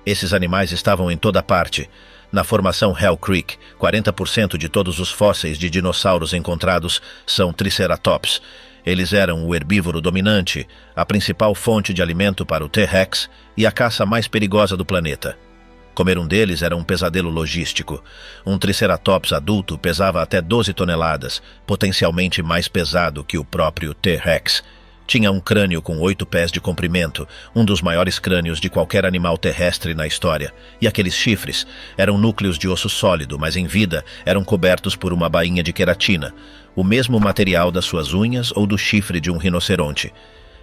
Esses animais estavam em toda parte. Na formação Hell Creek, 40% de todos os fósseis de dinossauros encontrados são Triceratops. Eles eram o herbívoro dominante, a principal fonte de alimento para o T-Rex e a caça mais perigosa do planeta. Comer um deles era um pesadelo logístico. Um Triceratops adulto pesava até 12 toneladas, potencialmente mais pesado que o próprio T-Rex. Tinha um crânio com 8 pés de comprimento, um dos maiores crânios de qualquer animal terrestre na história. E aqueles chifres eram núcleos de osso sólido, mas em vida eram cobertos por uma bainha de queratina, o mesmo material das suas unhas ou do chifre de um rinoceronte.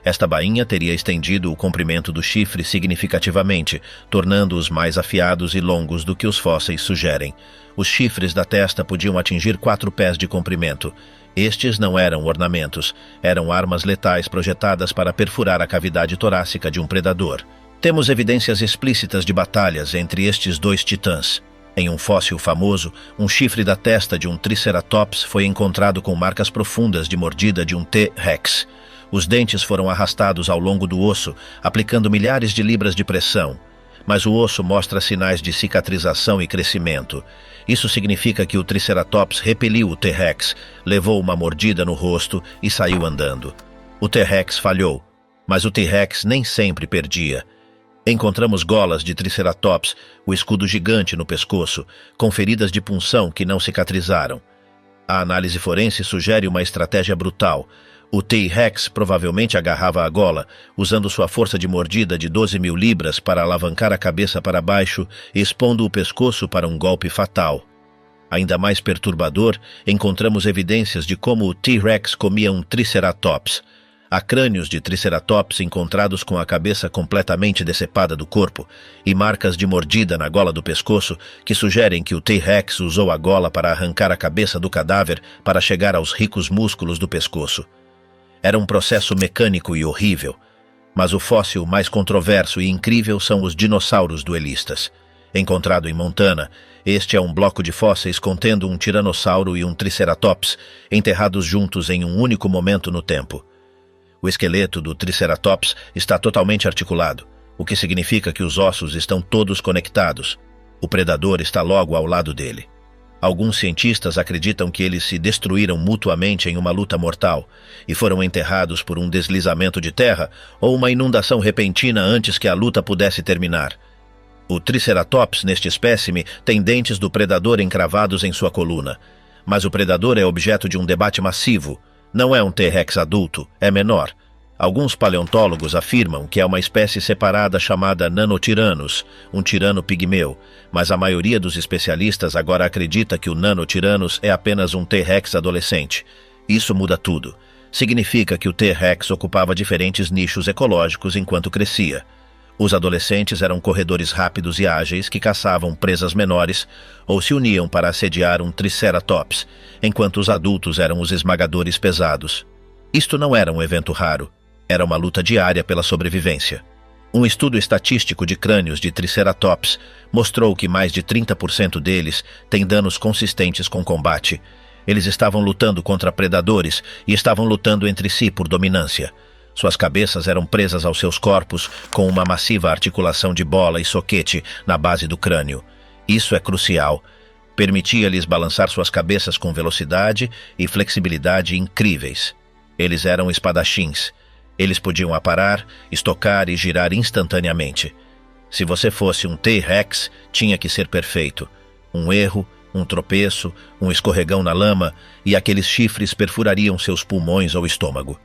Esta bainha teria estendido o comprimento do chifre significativamente, tornando-os mais afiados e longos do que os fósseis sugerem. Os chifres da testa podiam atingir 4 pés de comprimento. Estes não eram ornamentos, eram armas letais projetadas para perfurar a cavidade torácica de um predador. Temos evidências explícitas de batalhas entre estes 2 titãs. Em um fóssil famoso, um chifre da testa de um Triceratops foi encontrado com marcas profundas de mordida de um T-Rex. Os dentes foram arrastados ao longo do osso, aplicando milhares de libras de pressão. Mas o osso mostra sinais de cicatrização e crescimento. Isso significa que o Triceratops repeliu o T-Rex, levou uma mordida no rosto e saiu andando. O T-Rex falhou, mas o T-Rex nem sempre perdia. Encontramos golas de Triceratops, o escudo gigante no pescoço, com feridas de punção que não cicatrizaram. A análise forense sugere uma estratégia brutal. O T-Rex provavelmente agarrava a gola, usando sua força de mordida de 12.000 libras para alavancar a cabeça para baixo, expondo o pescoço para um golpe fatal. Ainda mais perturbador, encontramos evidências de como o T-Rex comia um Triceratops. Há crânios de Triceratops encontrados com a cabeça completamente decepada do corpo e marcas de mordida na gola do pescoço que sugerem que o T-Rex usou a gola para arrancar a cabeça do cadáver para chegar aos ricos músculos do pescoço. Era um processo mecânico e horrível, mas o fóssil mais controverso e incrível são os dinossauros duelistas. Encontrado em Montana, este é um bloco de fósseis contendo um tiranossauro e um Triceratops, enterrados juntos em um único momento no tempo. O esqueleto do Triceratops está totalmente articulado, o que significa que os ossos estão todos conectados. O predador está logo ao lado dele. Alguns cientistas acreditam que eles se destruíram mutuamente em uma luta mortal e foram enterrados por um deslizamento de terra ou uma inundação repentina antes que a luta pudesse terminar. O Triceratops, neste espécime, tem dentes do predador encravados em sua coluna. Mas o predador é objeto de um debate massivo. Não é um T-Rex adulto, é menor. Alguns paleontólogos afirmam que é uma espécie separada chamada Nanothyrannus, um tirano pigmeu, mas a maioria dos especialistas agora acredita que o Nanothyrannus é apenas um T-Rex adolescente. Isso muda tudo. Significa que o T-Rex ocupava diferentes nichos ecológicos enquanto crescia. Os adolescentes eram corredores rápidos e ágeis que caçavam presas menores ou se uniam para assediar um Triceratops, enquanto os adultos eram os esmagadores pesados. Isto não era um evento raro, era uma luta diária pela sobrevivência. Um estudo estatístico de crânios de Triceratops mostrou que mais de 30% deles têm danos consistentes com combate. Eles estavam lutando contra predadores e estavam lutando entre si por dominância. Suas cabeças eram presas aos seus corpos com uma massiva articulação de bola e soquete na base do crânio. Isso é crucial. Permitia-lhes balançar suas cabeças com velocidade e flexibilidade incríveis. Eles eram espadachins. Eles podiam aparar, estocar e girar instantaneamente. Se você fosse um T-Rex, tinha que ser perfeito. Um erro, um tropeço, um escorregão na lama e aqueles chifres perfurariam seus pulmões ou estômago.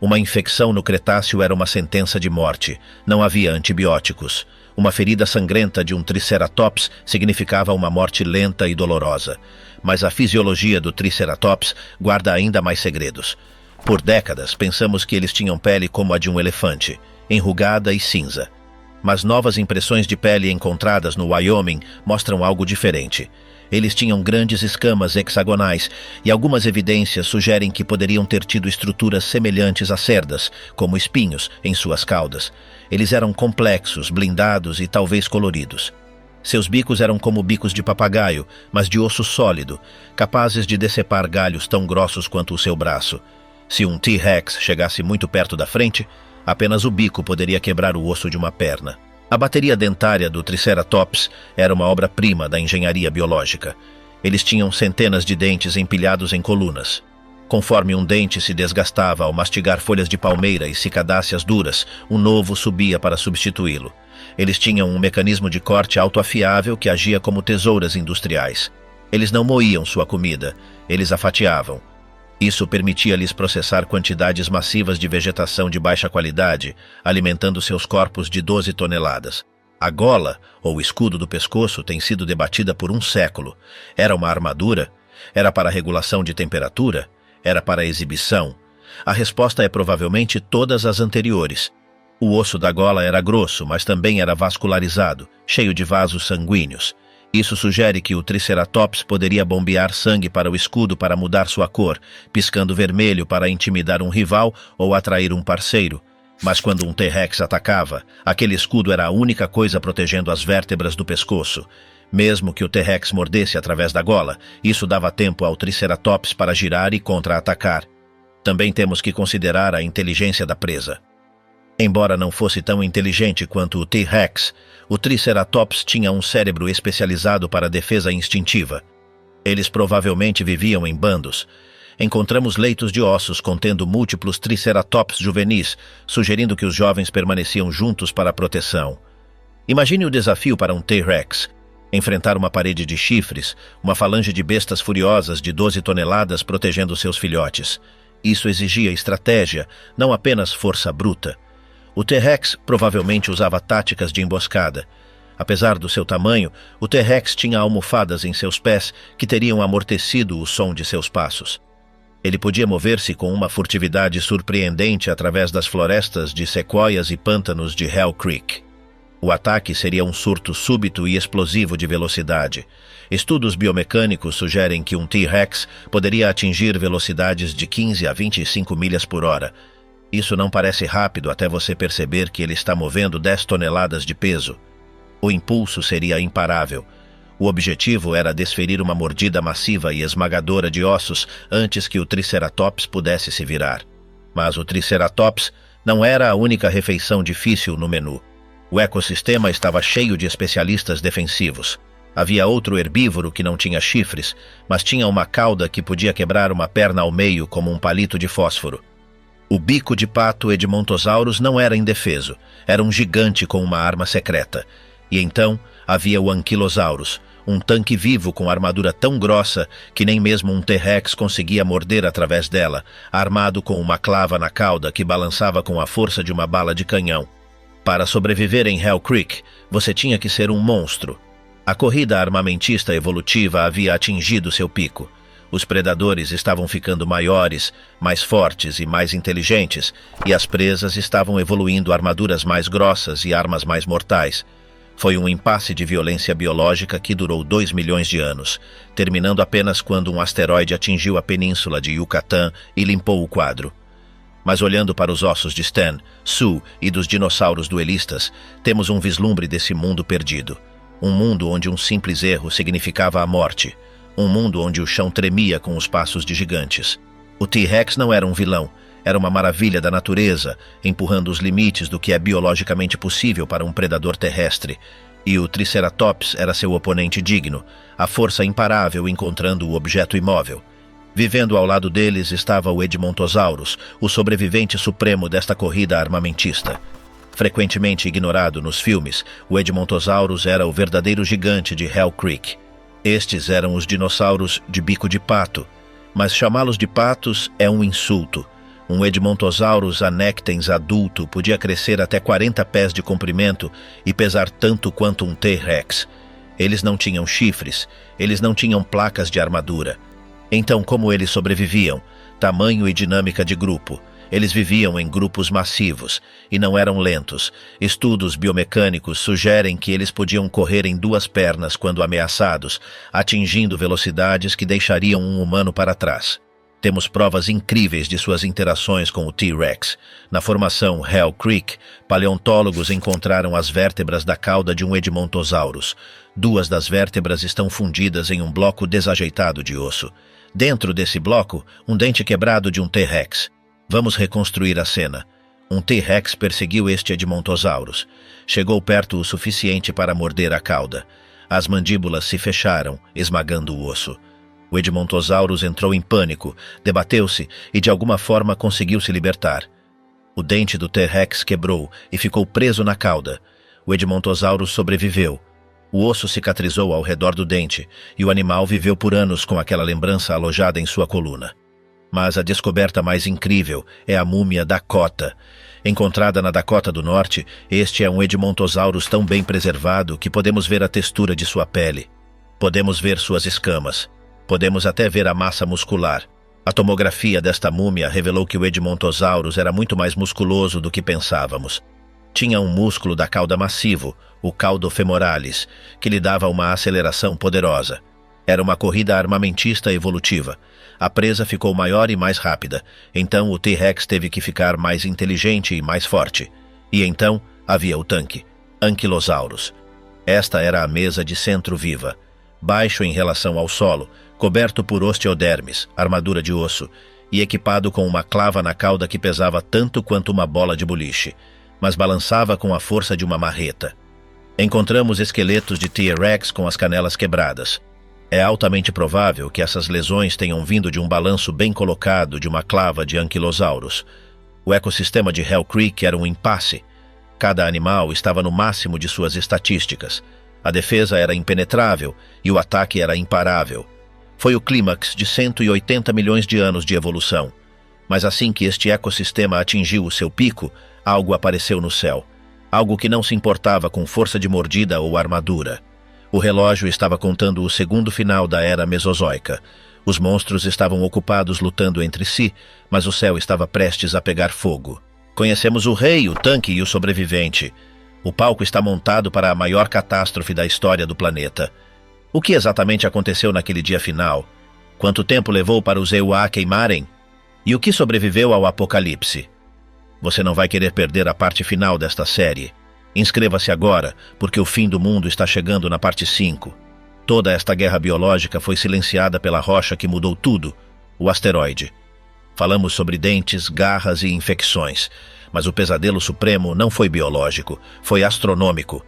Uma infecção no Cretáceo era uma sentença de morte. Não havia antibióticos. Uma ferida sangrenta de um Triceratops significava uma morte lenta e dolorosa. Mas a fisiologia do Triceratops guarda ainda mais segredos. Por décadas, pensamos que eles tinham pele como a de um elefante, enrugada e cinza. Mas novas impressões de pele encontradas no Wyoming mostram algo diferente. Eles tinham grandes escamas hexagonais e algumas evidências sugerem que poderiam ter tido estruturas semelhantes a cerdas, como espinhos, em suas caudas. Eles eram complexos, blindados e talvez coloridos. Seus bicos eram como bicos de papagaio, mas de osso sólido, capazes de decepar galhos tão grossos quanto o seu braço. Se um T-Rex chegasse muito perto da frente, apenas o bico poderia quebrar o osso de uma perna. A bateria dentária do Triceratops era uma obra-prima da engenharia biológica. Eles tinham centenas de dentes empilhados em colunas. Conforme um dente se desgastava ao mastigar folhas de palmeira e cicadáceas duras, um novo subia para substituí-lo. Eles tinham um mecanismo de corte autoafiável que agia como tesouras industriais. Eles não moíam sua comida, eles a fatiavam. Isso permitia-lhes processar quantidades massivas de vegetação de baixa qualidade, alimentando seus corpos de 12 toneladas. A gola, ou escudo do pescoço, tem sido debatida por um século. Era uma armadura? Era para regulação de temperatura? Era para exibição? A resposta é provavelmente todas as anteriores. O osso da gola era grosso, mas também era vascularizado, cheio de vasos sanguíneos. Isso sugere que o Triceratops poderia bombear sangue para o escudo para mudar sua cor, piscando vermelho para intimidar um rival ou atrair um parceiro. Mas quando um T-Rex atacava, aquele escudo era a única coisa protegendo as vértebras do pescoço. Mesmo que o T-Rex mordesse através da gola, isso dava tempo ao Triceratops para girar e contra-atacar. Também temos que considerar a inteligência da presa. Embora não fosse tão inteligente quanto o T-Rex, o Triceratops tinha um cérebro especializado para defesa instintiva. Eles provavelmente viviam em bandos. Encontramos leitos de ossos contendo múltiplos Triceratops juvenis, sugerindo que os jovens permaneciam juntos para a proteção. Imagine o desafio para um T-Rex. Enfrentar uma parede de chifres, uma falange de bestas furiosas de 12 toneladas protegendo seus filhotes. Isso exigia estratégia, não apenas força bruta. O T-Rex provavelmente usava táticas de emboscada. Apesar do seu tamanho, o T-Rex tinha almofadas em seus pés que teriam amortecido o som de seus passos. Ele podia mover-se com uma furtividade surpreendente através das florestas de sequoias e pântanos de Hell Creek. O ataque seria um surto súbito e explosivo de velocidade. Estudos biomecânicos sugerem que um T-Rex poderia atingir velocidades de 15 a 25 milhas por hora. Isso não parece rápido até você perceber que ele está movendo 10 toneladas de peso. O impulso seria imparável. O objetivo era desferir uma mordida massiva e esmagadora de ossos antes que o Triceratops pudesse se virar. Mas o Triceratops não era a única refeição difícil no menu. O ecossistema estava cheio de especialistas defensivos. Havia outro herbívoro que não tinha chifres, mas tinha uma cauda que podia quebrar uma perna ao meio como um palito de fósforo. O bico de pato Edmontosaurus não era indefeso, era um gigante com uma arma secreta. E então, havia o Ankylosaurus, um tanque vivo com armadura tão grossa que nem mesmo um T-Rex conseguia morder através dela, armado com uma clava na cauda que balançava com a força de uma bala de canhão. Para sobreviver em Hell Creek, você tinha que ser um monstro. A corrida armamentista evolutiva havia atingido seu pico. Os predadores estavam ficando maiores, mais fortes e mais inteligentes, e as presas estavam evoluindo armaduras mais grossas e armas mais mortais. Foi um impasse de violência biológica que durou 2 milhões de anos, terminando apenas quando um asteroide atingiu a península de Yucatán e limpou o quadro. Mas olhando para os ossos de Stan, Sue e dos dinossauros duelistas, temos um vislumbre desse mundo perdido. Um mundo onde um simples erro significava a morte. Um mundo onde o chão tremia com os passos de gigantes. O T-Rex não era um vilão, era uma maravilha da natureza, empurrando os limites do que é biologicamente possível para um predador terrestre. E o Triceratops era seu oponente digno, a força imparável encontrando o objeto imóvel. Vivendo ao lado deles estava o Edmontosaurus, o sobrevivente supremo desta corrida armamentista. Frequentemente ignorado nos filmes, o Edmontosaurus era o verdadeiro gigante de Hell Creek. Estes eram os dinossauros de bico de pato, mas chamá-los de patos é um insulto. Um Edmontosaurus anectens adulto podia crescer até 40 pés de comprimento e pesar tanto quanto um T-Rex. Eles não tinham chifres, eles não tinham placas de armadura. Então, como eles sobreviviam? Tamanho e dinâmica de grupo. Eles viviam em grupos massivos e não eram lentos. Estudos biomecânicos sugerem que eles podiam correr em 2 pernas quando ameaçados, atingindo velocidades que deixariam um humano para trás. Temos provas incríveis de suas interações com o T-Rex. Na formação Hell Creek, paleontólogos encontraram as vértebras da cauda de um Edmontosaurus. 2 das vértebras estão fundidas em um bloco desajeitado de osso. Dentro desse bloco, um dente quebrado de um T-Rex. Vamos reconstruir a cena. Um T-Rex perseguiu este Edmontosaurus. Chegou perto o suficiente para morder a cauda. As mandíbulas se fecharam, esmagando o osso. O Edmontosaurus entrou em pânico, debateu-se e de alguma forma conseguiu se libertar. O dente do T-Rex quebrou e ficou preso na cauda. O Edmontosaurus sobreviveu. O osso cicatrizou ao redor do dente e o animal viveu por anos com aquela lembrança alojada em sua coluna. Mas a descoberta mais incrível é a múmia Dakota. Encontrada na Dakota do Norte, este é um Edmontosaurus tão bem preservado que podemos ver a textura de sua pele. Podemos ver suas escamas. Podemos até ver a massa muscular. A tomografia desta múmia revelou que o Edmontosaurus era muito mais musculoso do que pensávamos. Tinha um músculo da cauda massivo, o caudo femoralis, que lhe dava uma aceleração poderosa. Era uma corrida armamentista evolutiva. A presa ficou maior e mais rápida, então o T-Rex teve que ficar mais inteligente e mais forte. E então havia o tanque, Ankylosaurus. Esta era a mesa de centro viva, baixo em relação ao solo, coberto por osteodermes, armadura de osso, e equipado com uma clava na cauda que pesava tanto quanto uma bola de boliche, mas balançava com a força de uma marreta. Encontramos esqueletos de T-Rex com as canelas quebradas. É altamente provável que essas lesões tenham vindo de um balanço bem colocado de uma clava de Ankylosaurus. O ecossistema de Hell Creek era um impasse. Cada animal estava no máximo de suas estatísticas. A defesa era impenetrável e o ataque era imparável. Foi o clímax de 180 milhões de anos de evolução. Mas assim que este ecossistema atingiu o seu pico, algo apareceu no céu. Algo que não se importava com força de mordida ou armadura. O relógio estava contando o segundo final da era mesozoica. Os monstros estavam ocupados lutando entre si, mas o céu estava prestes a pegar fogo. Conhecemos o rei, o tanque e o sobrevivente. O palco está montado para a maior catástrofe da história do planeta. O que exatamente aconteceu naquele dia final? Quanto tempo levou para os EUA queimarem? E o que sobreviveu ao apocalipse? Você não vai querer perder a parte final desta série. Inscreva-se agora, porque o fim do mundo está chegando na parte 5. Toda esta guerra biológica foi silenciada pela rocha que mudou tudo, o asteroide. Falamos sobre dentes, garras e infecções, mas o pesadelo supremo não foi biológico, foi astronômico.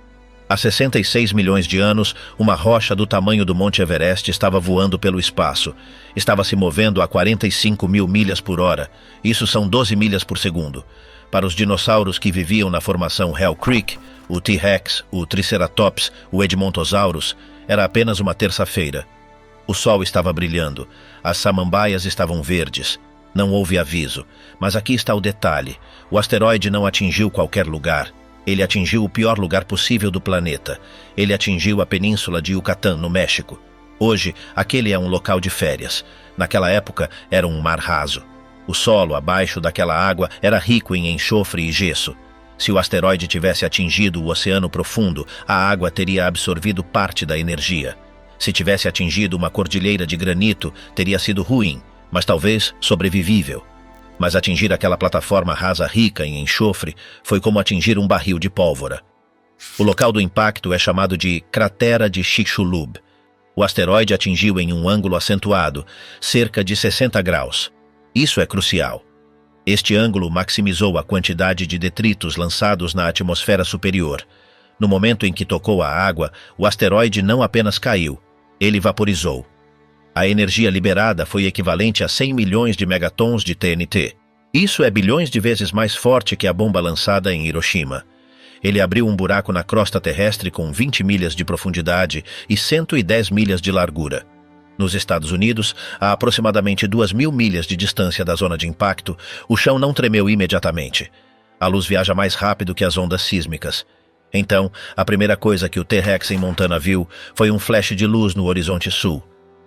A Há 66 milhões de anos, uma rocha do tamanho do Monte Everest estava voando pelo espaço. Estava se movendo a 45 mil milhas por hora. Isso são 12 milhas por segundo. Para os dinossauros que viviam na formação Hell Creek, o T-Rex, o Triceratops, o Edmontosaurus, era apenas uma terça-feira. O sol estava brilhando. As samambaias estavam verdes. Não houve aviso. Mas aqui está o detalhe. O asteroide não atingiu qualquer lugar. Ele atingiu o pior lugar possível do planeta. Ele atingiu a península de Yucatán, no México. Hoje, aquele é um local de férias. Naquela época, era um mar raso. O solo abaixo daquela água era rico em enxofre e gesso. Se o asteroide tivesse atingido o oceano profundo, a água teria absorvido parte da energia. Se tivesse atingido uma cordilheira de granito, teria sido ruim, mas talvez sobrevivível. Mas atingir aquela plataforma rasa rica em enxofre foi como atingir um barril de pólvora. O local do impacto é chamado de Cratera de Chicxulub. O asteroide atingiu em um ângulo acentuado, cerca de 60 graus. Isso é crucial. Este ângulo maximizou a quantidade de detritos lançados na atmosfera superior. No momento em que tocou a água, o asteroide não apenas caiu, ele vaporizou. A energia liberada foi equivalente a 100 milhões de megatons de TNT. Isso é bilhões de vezes mais forte que a bomba lançada em Hiroshima. Ele abriu um buraco na crosta terrestre com 20 milhas de profundidade e 110 milhas de largura. Nos Estados Unidos, a aproximadamente 2.000 milhas de distância da zona de impacto, o chão não tremeu imediatamente. A luz viaja mais rápido que as ondas sísmicas. Então, a primeira coisa que o T-Rex em Montana viu foi um flash de luz no horizonte sul.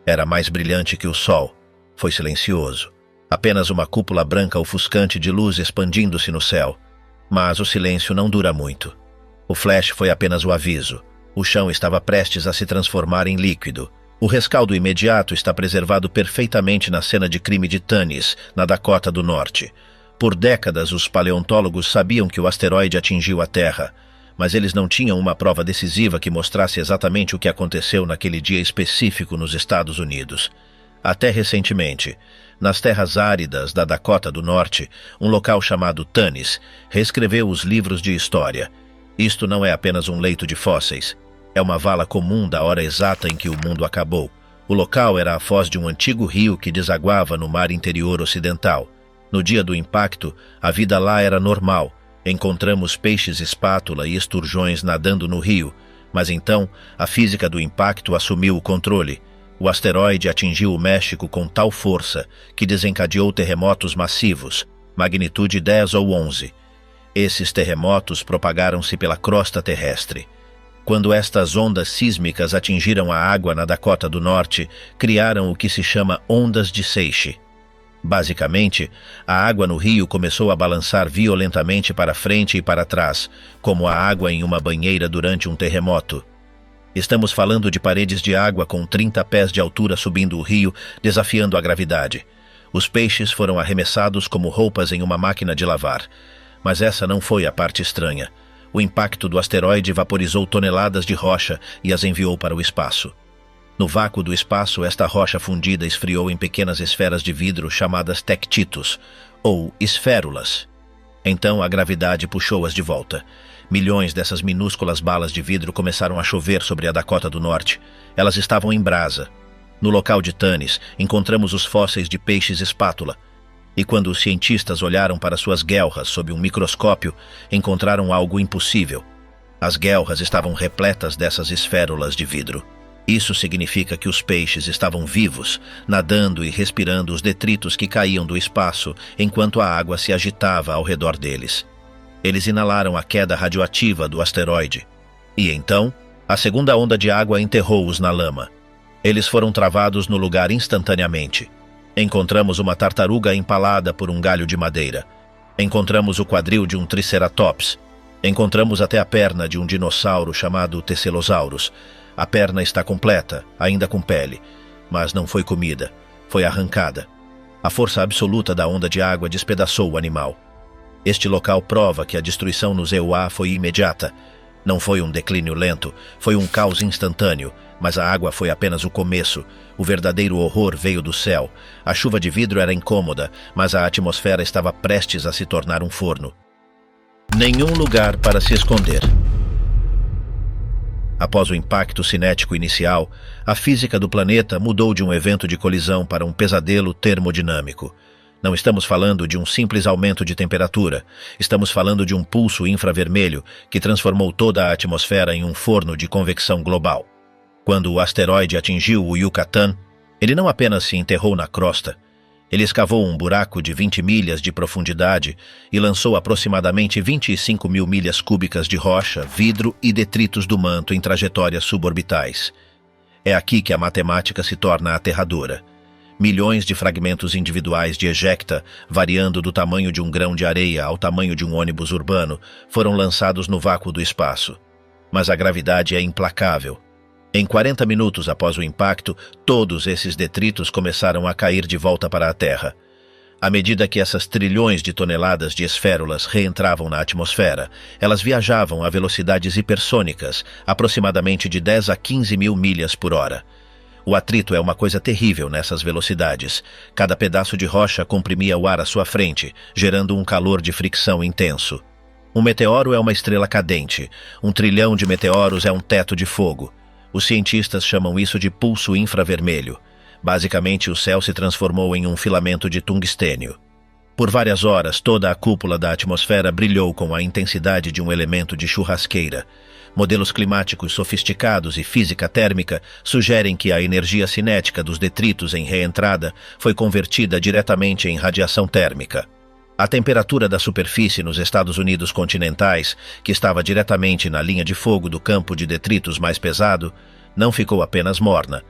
Era mais brilhante que o sol. Foi silencioso. Apenas uma cúpula branca ofuscante de luz expandindo-se no céu. Mas o silêncio não dura muito. O flash foi apenas o aviso. O chão estava prestes a se transformar em líquido. O rescaldo imediato está preservado perfeitamente na cena de crime de Tanis, na Dakota do Norte. Por décadas, os paleontólogos sabiam que o asteroide atingiu a Terra, mas eles não tinham uma prova decisiva que mostrasse exatamente o que aconteceu naquele dia específico nos Estados Unidos. Até recentemente, nas terras áridas da Dakota do Norte, um local chamado Tanis reescreveu os livros de história. Isto não é apenas um leito de fósseis. É uma vala comum da hora exata em que o mundo acabou. O local era a foz de um antigo rio que desaguava no mar interior ocidental. No dia do impacto, a vida lá era normal. Encontramos peixes espátula e esturjões nadando no rio, mas então a física do impacto assumiu o controle. O asteroide atingiu o México com tal força que desencadeou terremotos massivos, magnitude 10 ou 11. Esses terremotos propagaram-se pela crosta terrestre. Quando estas ondas sísmicas atingiram a água na Dakota do Norte, criaram o que se chama ondas de Seiche. Basicamente, a água no rio começou a balançar violentamente para frente e para trás, como a água em uma banheira durante um terremoto. Estamos falando de paredes de água com 30 pés de altura subindo o rio, desafiando a gravidade. Os peixes foram arremessados como roupas em uma máquina de lavar. Mas essa não foi a parte estranha. O impacto do asteroide vaporizou toneladas de rocha e as enviou para o espaço. No vácuo do espaço, esta rocha fundida esfriou em pequenas esferas de vidro chamadas tectitos, ou esférulas. Então a gravidade puxou-as de volta. Milhões dessas minúsculas balas de vidro começaram a chover sobre a Dakota do Norte. Elas estavam em brasa. No local de Tanis, encontramos os fósseis de peixes espátula. E quando os cientistas olharam para suas guelras sob um microscópio, encontraram algo impossível. As guelras estavam repletas dessas esférulas de vidro. Isso significa que os peixes estavam vivos, nadando e respirando os detritos que caíam do espaço enquanto a água se agitava ao redor deles. Eles inalaram a queda radioativa do asteroide. E então, a segunda onda de água enterrou-os na lama. Eles foram travados no lugar instantaneamente. Encontramos uma tartaruga empalada por um galho de madeira. Encontramos o quadril de um Triceratops. Encontramos até a perna de um dinossauro chamado Tecelossaurus. A perna está completa, ainda com pele, mas não foi comida, foi arrancada. A força absoluta da onda de água despedaçou o animal. Este local prova que a destruição nos EUA foi imediata. Não foi um declínio lento, foi um caos instantâneo, mas a água foi apenas o começo. O verdadeiro horror veio do céu. A chuva de vidro era incômoda, mas a atmosfera estava prestes a se tornar um forno. Nenhum lugar para se esconder. Após o impacto cinético inicial, a física do planeta mudou de um evento de colisão para um pesadelo termodinâmico. Não estamos falando de um simples aumento de temperatura, estamos falando de um pulso infravermelho que transformou toda a atmosfera em um forno de convecção global. Quando o asteroide atingiu o Yucatán, ele não apenas se enterrou na crosta, ele escavou um buraco de 20 milhas de profundidade e lançou aproximadamente 25 mil milhas cúbicas de rocha, vidro e detritos do manto em trajetórias suborbitais. É aqui que a matemática se torna aterradora. Milhões de fragmentos individuais de ejecta, variando do tamanho de um grão de areia ao tamanho de um ônibus urbano, foram lançados no vácuo do espaço. Mas a gravidade é implacável. Em 40 minutos após o impacto, todos esses detritos começaram a cair de volta para a Terra. À medida que essas trilhões de toneladas de esférulas reentravam na atmosfera, elas viajavam a velocidades hipersônicas, aproximadamente de 10 a 15 mil milhas por hora. O atrito é uma coisa terrível nessas velocidades. Cada pedaço de rocha comprimia o ar à sua frente, gerando um calor de fricção intenso. Um meteoro é uma estrela cadente. 1 trilhão de meteoros é um teto de fogo. Os cientistas chamam isso de pulso infravermelho. Basicamente, o céu se transformou em um filamento de tungstênio. Por várias horas, toda a cúpula da atmosfera brilhou com a intensidade de um elemento de churrasqueira. Modelos climáticos sofisticados e física térmica sugerem que a energia cinética dos detritos em reentrada foi convertida diretamente em radiação térmica. A temperatura da superfície nos Estados Unidos continentais, que estava diretamente na linha de fogo do campo de detritos mais pesado, não ficou apenas morna.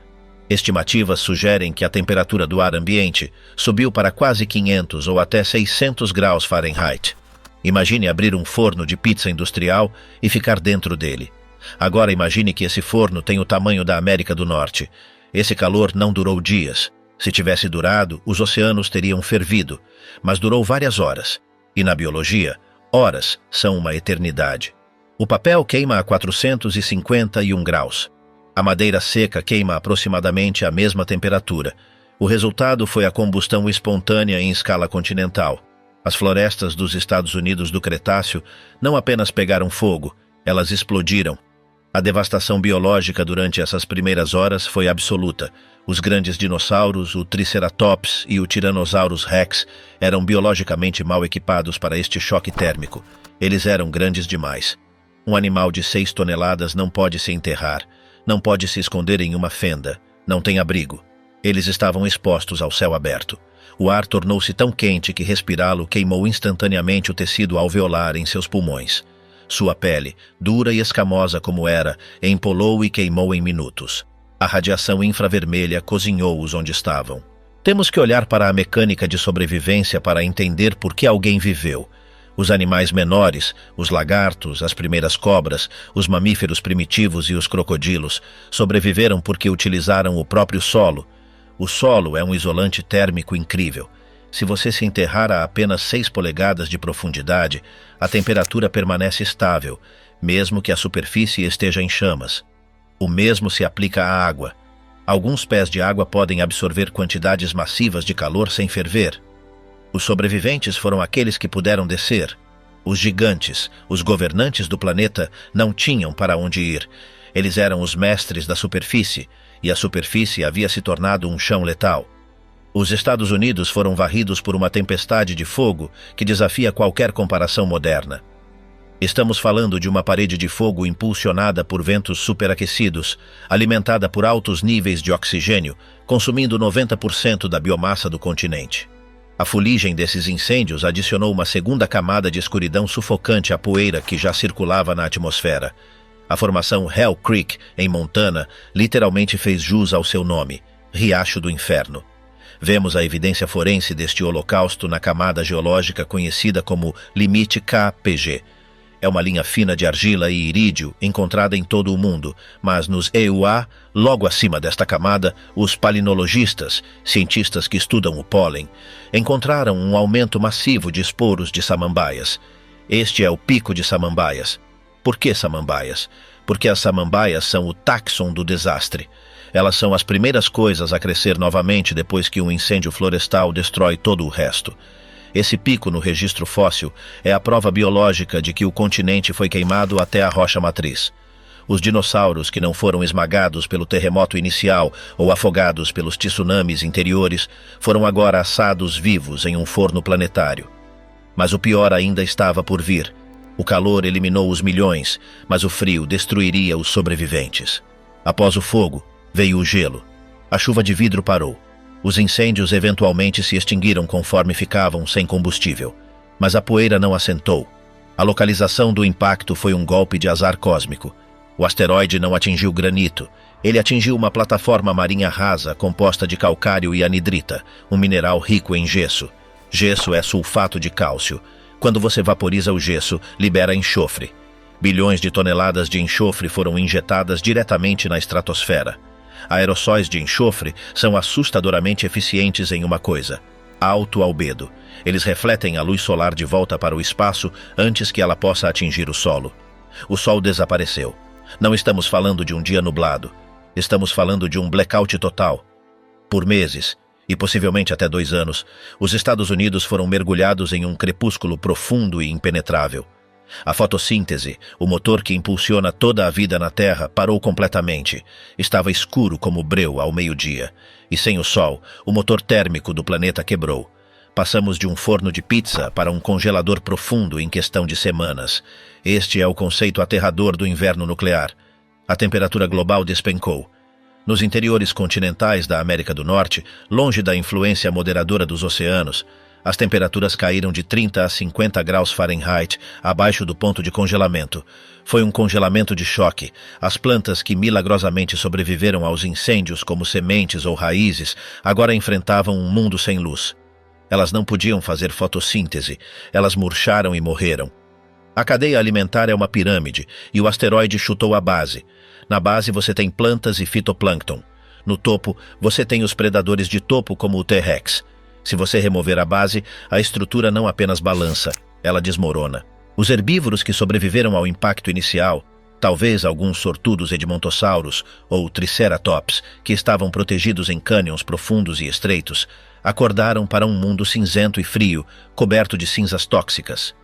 Estimativas sugerem que a temperatura do ar ambiente subiu para quase 500 ou até 600 graus Fahrenheit. Imagine abrir um forno de pizza industrial e ficar dentro dele. Agora imagine que esse forno tem o tamanho da América do Norte. Esse calor não durou dias. Se tivesse durado, os oceanos teriam fervido, mas durou várias horas. E na biologia, horas são uma eternidade. O papel queima a 451 graus. A madeira seca queima aproximadamente a mesma temperatura. O resultado foi a combustão espontânea em escala continental. As florestas dos Estados Unidos do Cretáceo não apenas pegaram fogo, elas explodiram. A devastação biológica durante essas primeiras horas foi absoluta. Os grandes dinossauros, o Triceratops e o Tyrannosaurus Rex, eram biologicamente mal equipados para este choque térmico. Eles eram grandes demais. Um animal de 6 toneladas não pode se enterrar, não pode se esconder em uma fenda, não tem abrigo. Eles estavam expostos ao céu aberto. O ar tornou-se tão quente que respirá-lo queimou instantaneamente o tecido alveolar em seus pulmões. Sua pele, dura e escamosa como era, empolou e queimou em minutos. A radiação infravermelha cozinhou-os onde estavam. Temos que olhar para a mecânica de sobrevivência para entender por que alguém viveu. Os animais menores, os lagartos, as primeiras cobras, os mamíferos primitivos e os crocodilos sobreviveram porque utilizaram o próprio solo. O solo é um isolante térmico incrível. Se você se enterrar a apenas 6 polegadas de profundidade, a temperatura permanece estável, mesmo que a superfície esteja em chamas. O mesmo se aplica à água. Alguns pés de água podem absorver quantidades massivas de calor sem ferver. Os sobreviventes foram aqueles que puderam descer. Os gigantes, os governantes do planeta, não tinham para onde ir. Eles eram os mestres da superfície, e a superfície havia se tornado um chão letal. Os Estados Unidos foram varridos por uma tempestade de fogo que desafia qualquer comparação moderna. Estamos falando de uma parede de fogo impulsionada por ventos superaquecidos, alimentada por altos níveis de oxigênio, consumindo 90% da biomassa do continente. A fuligem desses incêndios adicionou uma segunda camada de escuridão sufocante à poeira que já circulava na atmosfera. A formação Hell Creek, em Montana, literalmente fez jus ao seu nome, Riacho do Inferno. Vemos a evidência forense deste holocausto na camada geológica conhecida como limite KPG. É uma linha fina de argila e irídio encontrada em todo o mundo, mas nos EUA, logo acima desta camada, os palinologistas, cientistas que estudam o pólen, encontraram um aumento massivo de esporos de samambaias. Este é o pico de samambaias. Por que samambaias? Porque as samambaias são o táxon do desastre. Elas são as primeiras coisas a crescer novamente depois que um incêndio florestal destrói todo o resto. Esse pico no registro fóssil é a prova biológica de que o continente foi queimado até a rocha matriz. Os dinossauros que não foram esmagados pelo terremoto inicial ou afogados pelos tsunamis interiores foram agora assados vivos em um forno planetário. Mas o pior ainda estava por vir. O calor eliminou os milhões, mas o frio destruiria os sobreviventes. Após o fogo, veio o gelo. A chuva de vidro parou. Os incêndios eventualmente se extinguiram conforme ficavam sem combustível. Mas a poeira não assentou. A localização do impacto foi um golpe de azar cósmico. O asteroide não atingiu granito. Ele atingiu uma plataforma marinha rasa composta de calcário e anidrita, um mineral rico em gesso. Gesso é sulfato de cálcio. Quando você vaporiza o gesso, libera enxofre. Bilhões de toneladas de enxofre foram injetadas diretamente na estratosfera. Aerossóis de enxofre são assustadoramente eficientes em uma coisa: alto albedo. Eles refletem a luz solar de volta para o espaço antes que ela possa atingir o solo. O sol desapareceu. Não estamos falando de um dia nublado. Estamos falando de um blackout total. Por meses, e possivelmente até 2 anos, os Estados Unidos foram mergulhados em um crepúsculo profundo e impenetrável. A fotossíntese, o motor que impulsiona toda a vida na Terra, parou completamente. Estava escuro como breu ao meio-dia. E sem o sol, o motor térmico do planeta quebrou. Passamos de um forno de pizza para um congelador profundo em questão de semanas. Este é o conceito aterrador do inverno nuclear. A temperatura global despencou. Nos interiores continentais da América do Norte, longe da influência moderadora dos oceanos, as temperaturas caíram de 30 a 50 graus Fahrenheit, abaixo do ponto de congelamento. Foi um congelamento de choque. As plantas que milagrosamente sobreviveram aos incêndios como sementes ou raízes, agora enfrentavam um mundo sem luz. Elas não podiam fazer fotossíntese. Elas murcharam e morreram. A cadeia alimentar é uma pirâmide, e o asteroide chutou a base. Na base você tem plantas e fitoplâncton. No topo, você tem os predadores de topo como o T-Rex. Se você remover a base, a estrutura não apenas balança, ela desmorona. Os herbívoros que sobreviveram ao impacto inicial, talvez alguns sortudos edmontossauros ou triceratops, que estavam protegidos em cânions profundos e estreitos, acordaram para um mundo cinzento e frio, coberto de cinzas tóxicas.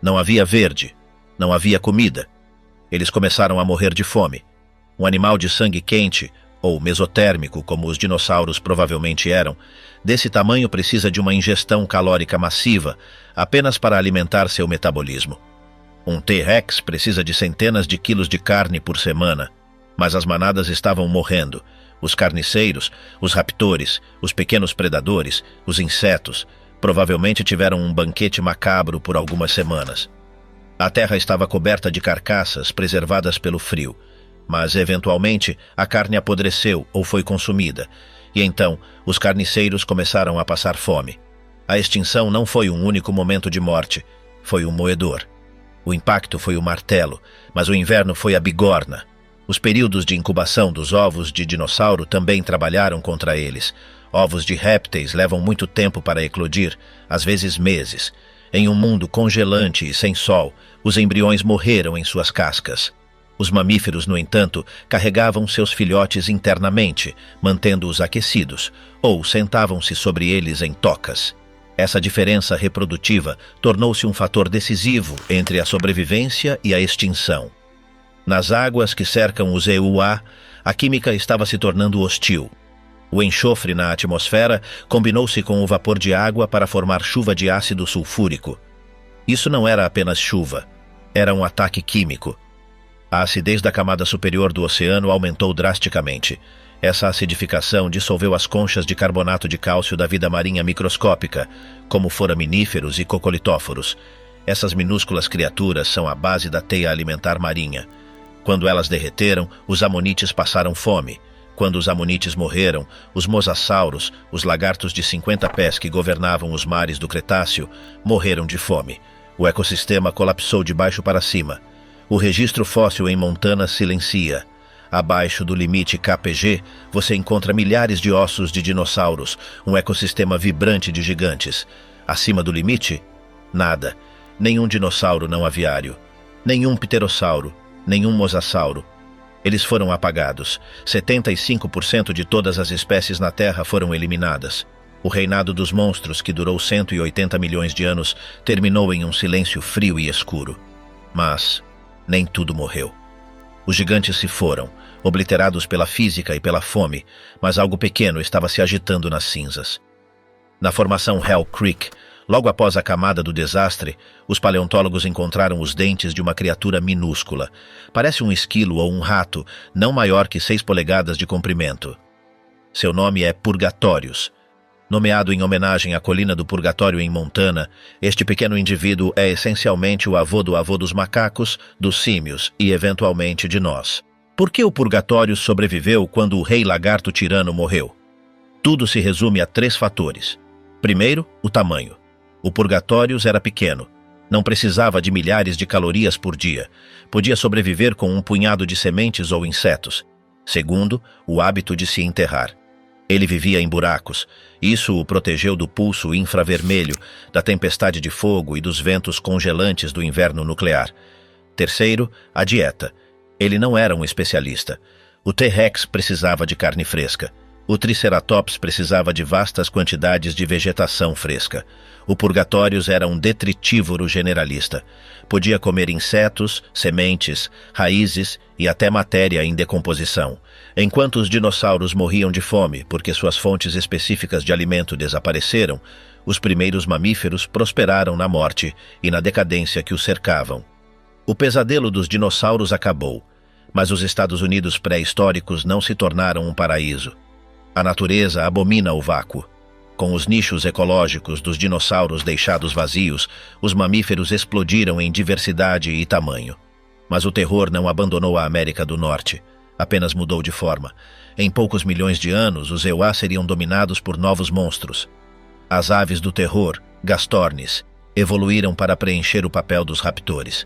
Não havia verde, não havia comida. Eles começaram a morrer de fome. Um animal de sangue quente, ou mesotérmico, como os dinossauros provavelmente eram, desse tamanho precisa de uma ingestão calórica massiva apenas para alimentar seu metabolismo. Um T-Rex precisa de centenas de quilos de carne por semana, mas as manadas estavam morrendo. Os carniceiros, os raptores, os pequenos predadores, os insetos, provavelmente tiveram um banquete macabro por algumas semanas. A terra estava coberta de carcaças preservadas pelo frio, mas, eventualmente, a carne apodreceu ou foi consumida, e então os carniceiros começaram a passar fome. A extinção não foi um único momento de morte, foi um moedor. O impacto foi o martelo, mas o inverno foi a bigorna. Os períodos de incubação dos ovos de dinossauro também trabalharam contra eles. Ovos de répteis levam muito tempo para eclodir, às vezes meses. Em um mundo congelante e sem sol, os embriões morreram em suas cascas. Os mamíferos, no entanto, carregavam seus filhotes internamente, mantendo-os aquecidos, ou sentavam-se sobre eles em tocas. Essa diferença reprodutiva tornou-se um fator decisivo entre a sobrevivência e a extinção. Nas águas que cercam os EUA, a química estava se tornando hostil. O enxofre na atmosfera combinou-se com o vapor de água para formar chuva de ácido sulfúrico. Isso não era apenas chuva, era um ataque químico. A acidez da camada superior do oceano aumentou drasticamente. Essa acidificação dissolveu as conchas de carbonato de cálcio da vida marinha microscópica, como foraminíferos e cocolitóforos. Essas minúsculas criaturas são a base da teia alimentar marinha. Quando elas derreteram, os amonites passaram fome. Quando os amonites morreram, os mosassauros, os lagartos de 50 pés que governavam os mares do Cretáceo, morreram de fome. O ecossistema colapsou de baixo para cima. O registro fóssil em Montana silencia. Abaixo do limite KPG, você encontra milhares de ossos de dinossauros, um ecossistema vibrante de gigantes. Acima do limite, nada. Nenhum dinossauro não aviário. Nenhum pterossauro. Nenhum mosassauro. Eles foram apagados. 75% de todas as espécies na Terra foram eliminadas. O reinado dos monstros, que durou 180 milhões de anos, terminou em um silêncio frio e escuro. Mas nem tudo morreu. Os gigantes se foram, obliterados pela física e pela fome, mas algo pequeno estava se agitando nas cinzas. Na formação Hell Creek, logo após a camada do desastre, os paleontólogos encontraram os dentes de uma criatura minúscula. Parece um esquilo ou um rato, não maior que 6 polegadas de comprimento. Seu nome é Purgatórios. Nomeado em homenagem à colina do Purgatório em Montana, este pequeno indivíduo é essencialmente o avô do avô dos macacos, dos símios e, eventualmente, de nós. Por que o Purgatório sobreviveu quando o rei lagarto tirano morreu? Tudo se resume a 3 fatores. Primeiro, o tamanho. O Purgatórios era pequeno. Não precisava de milhares de calorias por dia. Podia sobreviver com um punhado de sementes ou insetos. Segundo, o hábito de se enterrar. Ele vivia em buracos. Isso o protegeu do pulso infravermelho, da tempestade de fogo e dos ventos congelantes do inverno nuclear. Terceiro, a dieta. Ele não era um especialista. O T-Rex precisava de carne fresca. O Triceratops precisava de vastas quantidades de vegetação fresca. O Purgatórios era um detritívoro generalista. Podia comer insetos, sementes, raízes e até matéria em decomposição. Enquanto os dinossauros morriam de fome porque suas fontes específicas de alimento desapareceram, os primeiros mamíferos prosperaram na morte e na decadência que os cercavam. O pesadelo dos dinossauros acabou, mas os Estados Unidos pré-históricos não se tornaram um paraíso. A natureza abomina o vácuo. Com os nichos ecológicos dos dinossauros deixados vazios, os mamíferos explodiram em diversidade e tamanho. Mas o terror não abandonou a América do Norte, apenas mudou de forma. Em poucos milhões de anos, os EUA seriam dominados por novos monstros. As aves do terror, gastornis, evoluíram para preencher o papel dos raptores.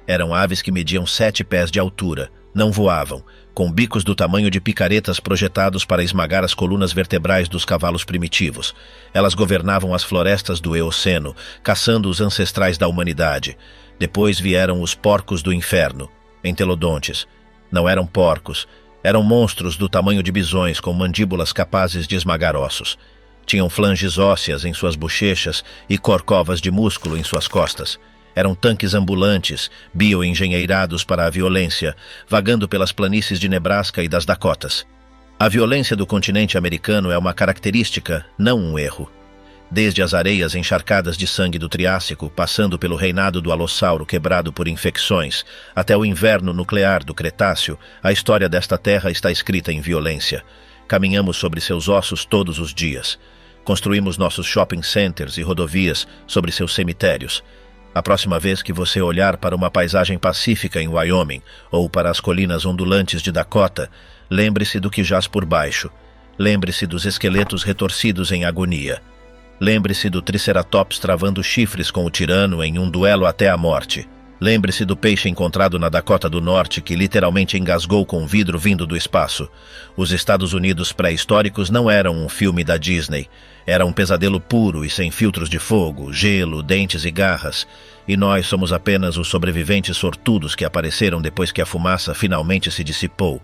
Eram aves que mediam 7 pés de altura, não voavam, com bicos do tamanho de picaretas projetados para esmagar as colunas vertebrais dos cavalos primitivos. Elas governavam as florestas do Eoceno, caçando os ancestrais da humanidade. Depois vieram os porcos do inferno, entelodontes. Não eram porcos, eram monstros do tamanho de bisões com mandíbulas capazes de esmagar ossos. Tinham flanges ósseas em suas bochechas e corcovas de músculo em suas costas. Eram tanques ambulantes, bioengenheirados para a violência, vagando pelas planícies de Nebraska e das Dakotas. A violência do continente americano é uma característica, não um erro. Desde as areias encharcadas de sangue do Triássico, passando pelo reinado do Alossauro quebrado por infecções, até o inverno nuclear do Cretáceo, a história desta terra está escrita em violência. Caminhamos sobre seus ossos todos os dias. Construímos nossos shopping centers e rodovias sobre seus cemitérios. A próxima vez que você olhar para uma paisagem pacífica em Wyoming ou para as colinas ondulantes de Dakota, lembre-se do que jaz por baixo. Lembre-se dos esqueletos retorcidos em agonia. Lembre-se do Triceratops travando chifres com o tirano em um duelo até a morte. Lembre-se do peixe encontrado na Dakota do Norte que literalmente engasgou com vidro vindo do espaço. Os Estados Unidos pré-históricos não eram um filme da Disney. Era um pesadelo puro e sem filtros de fogo, gelo, dentes e garras. E nós somos apenas os sobreviventes sortudos que apareceram depois que a fumaça finalmente se dissipou.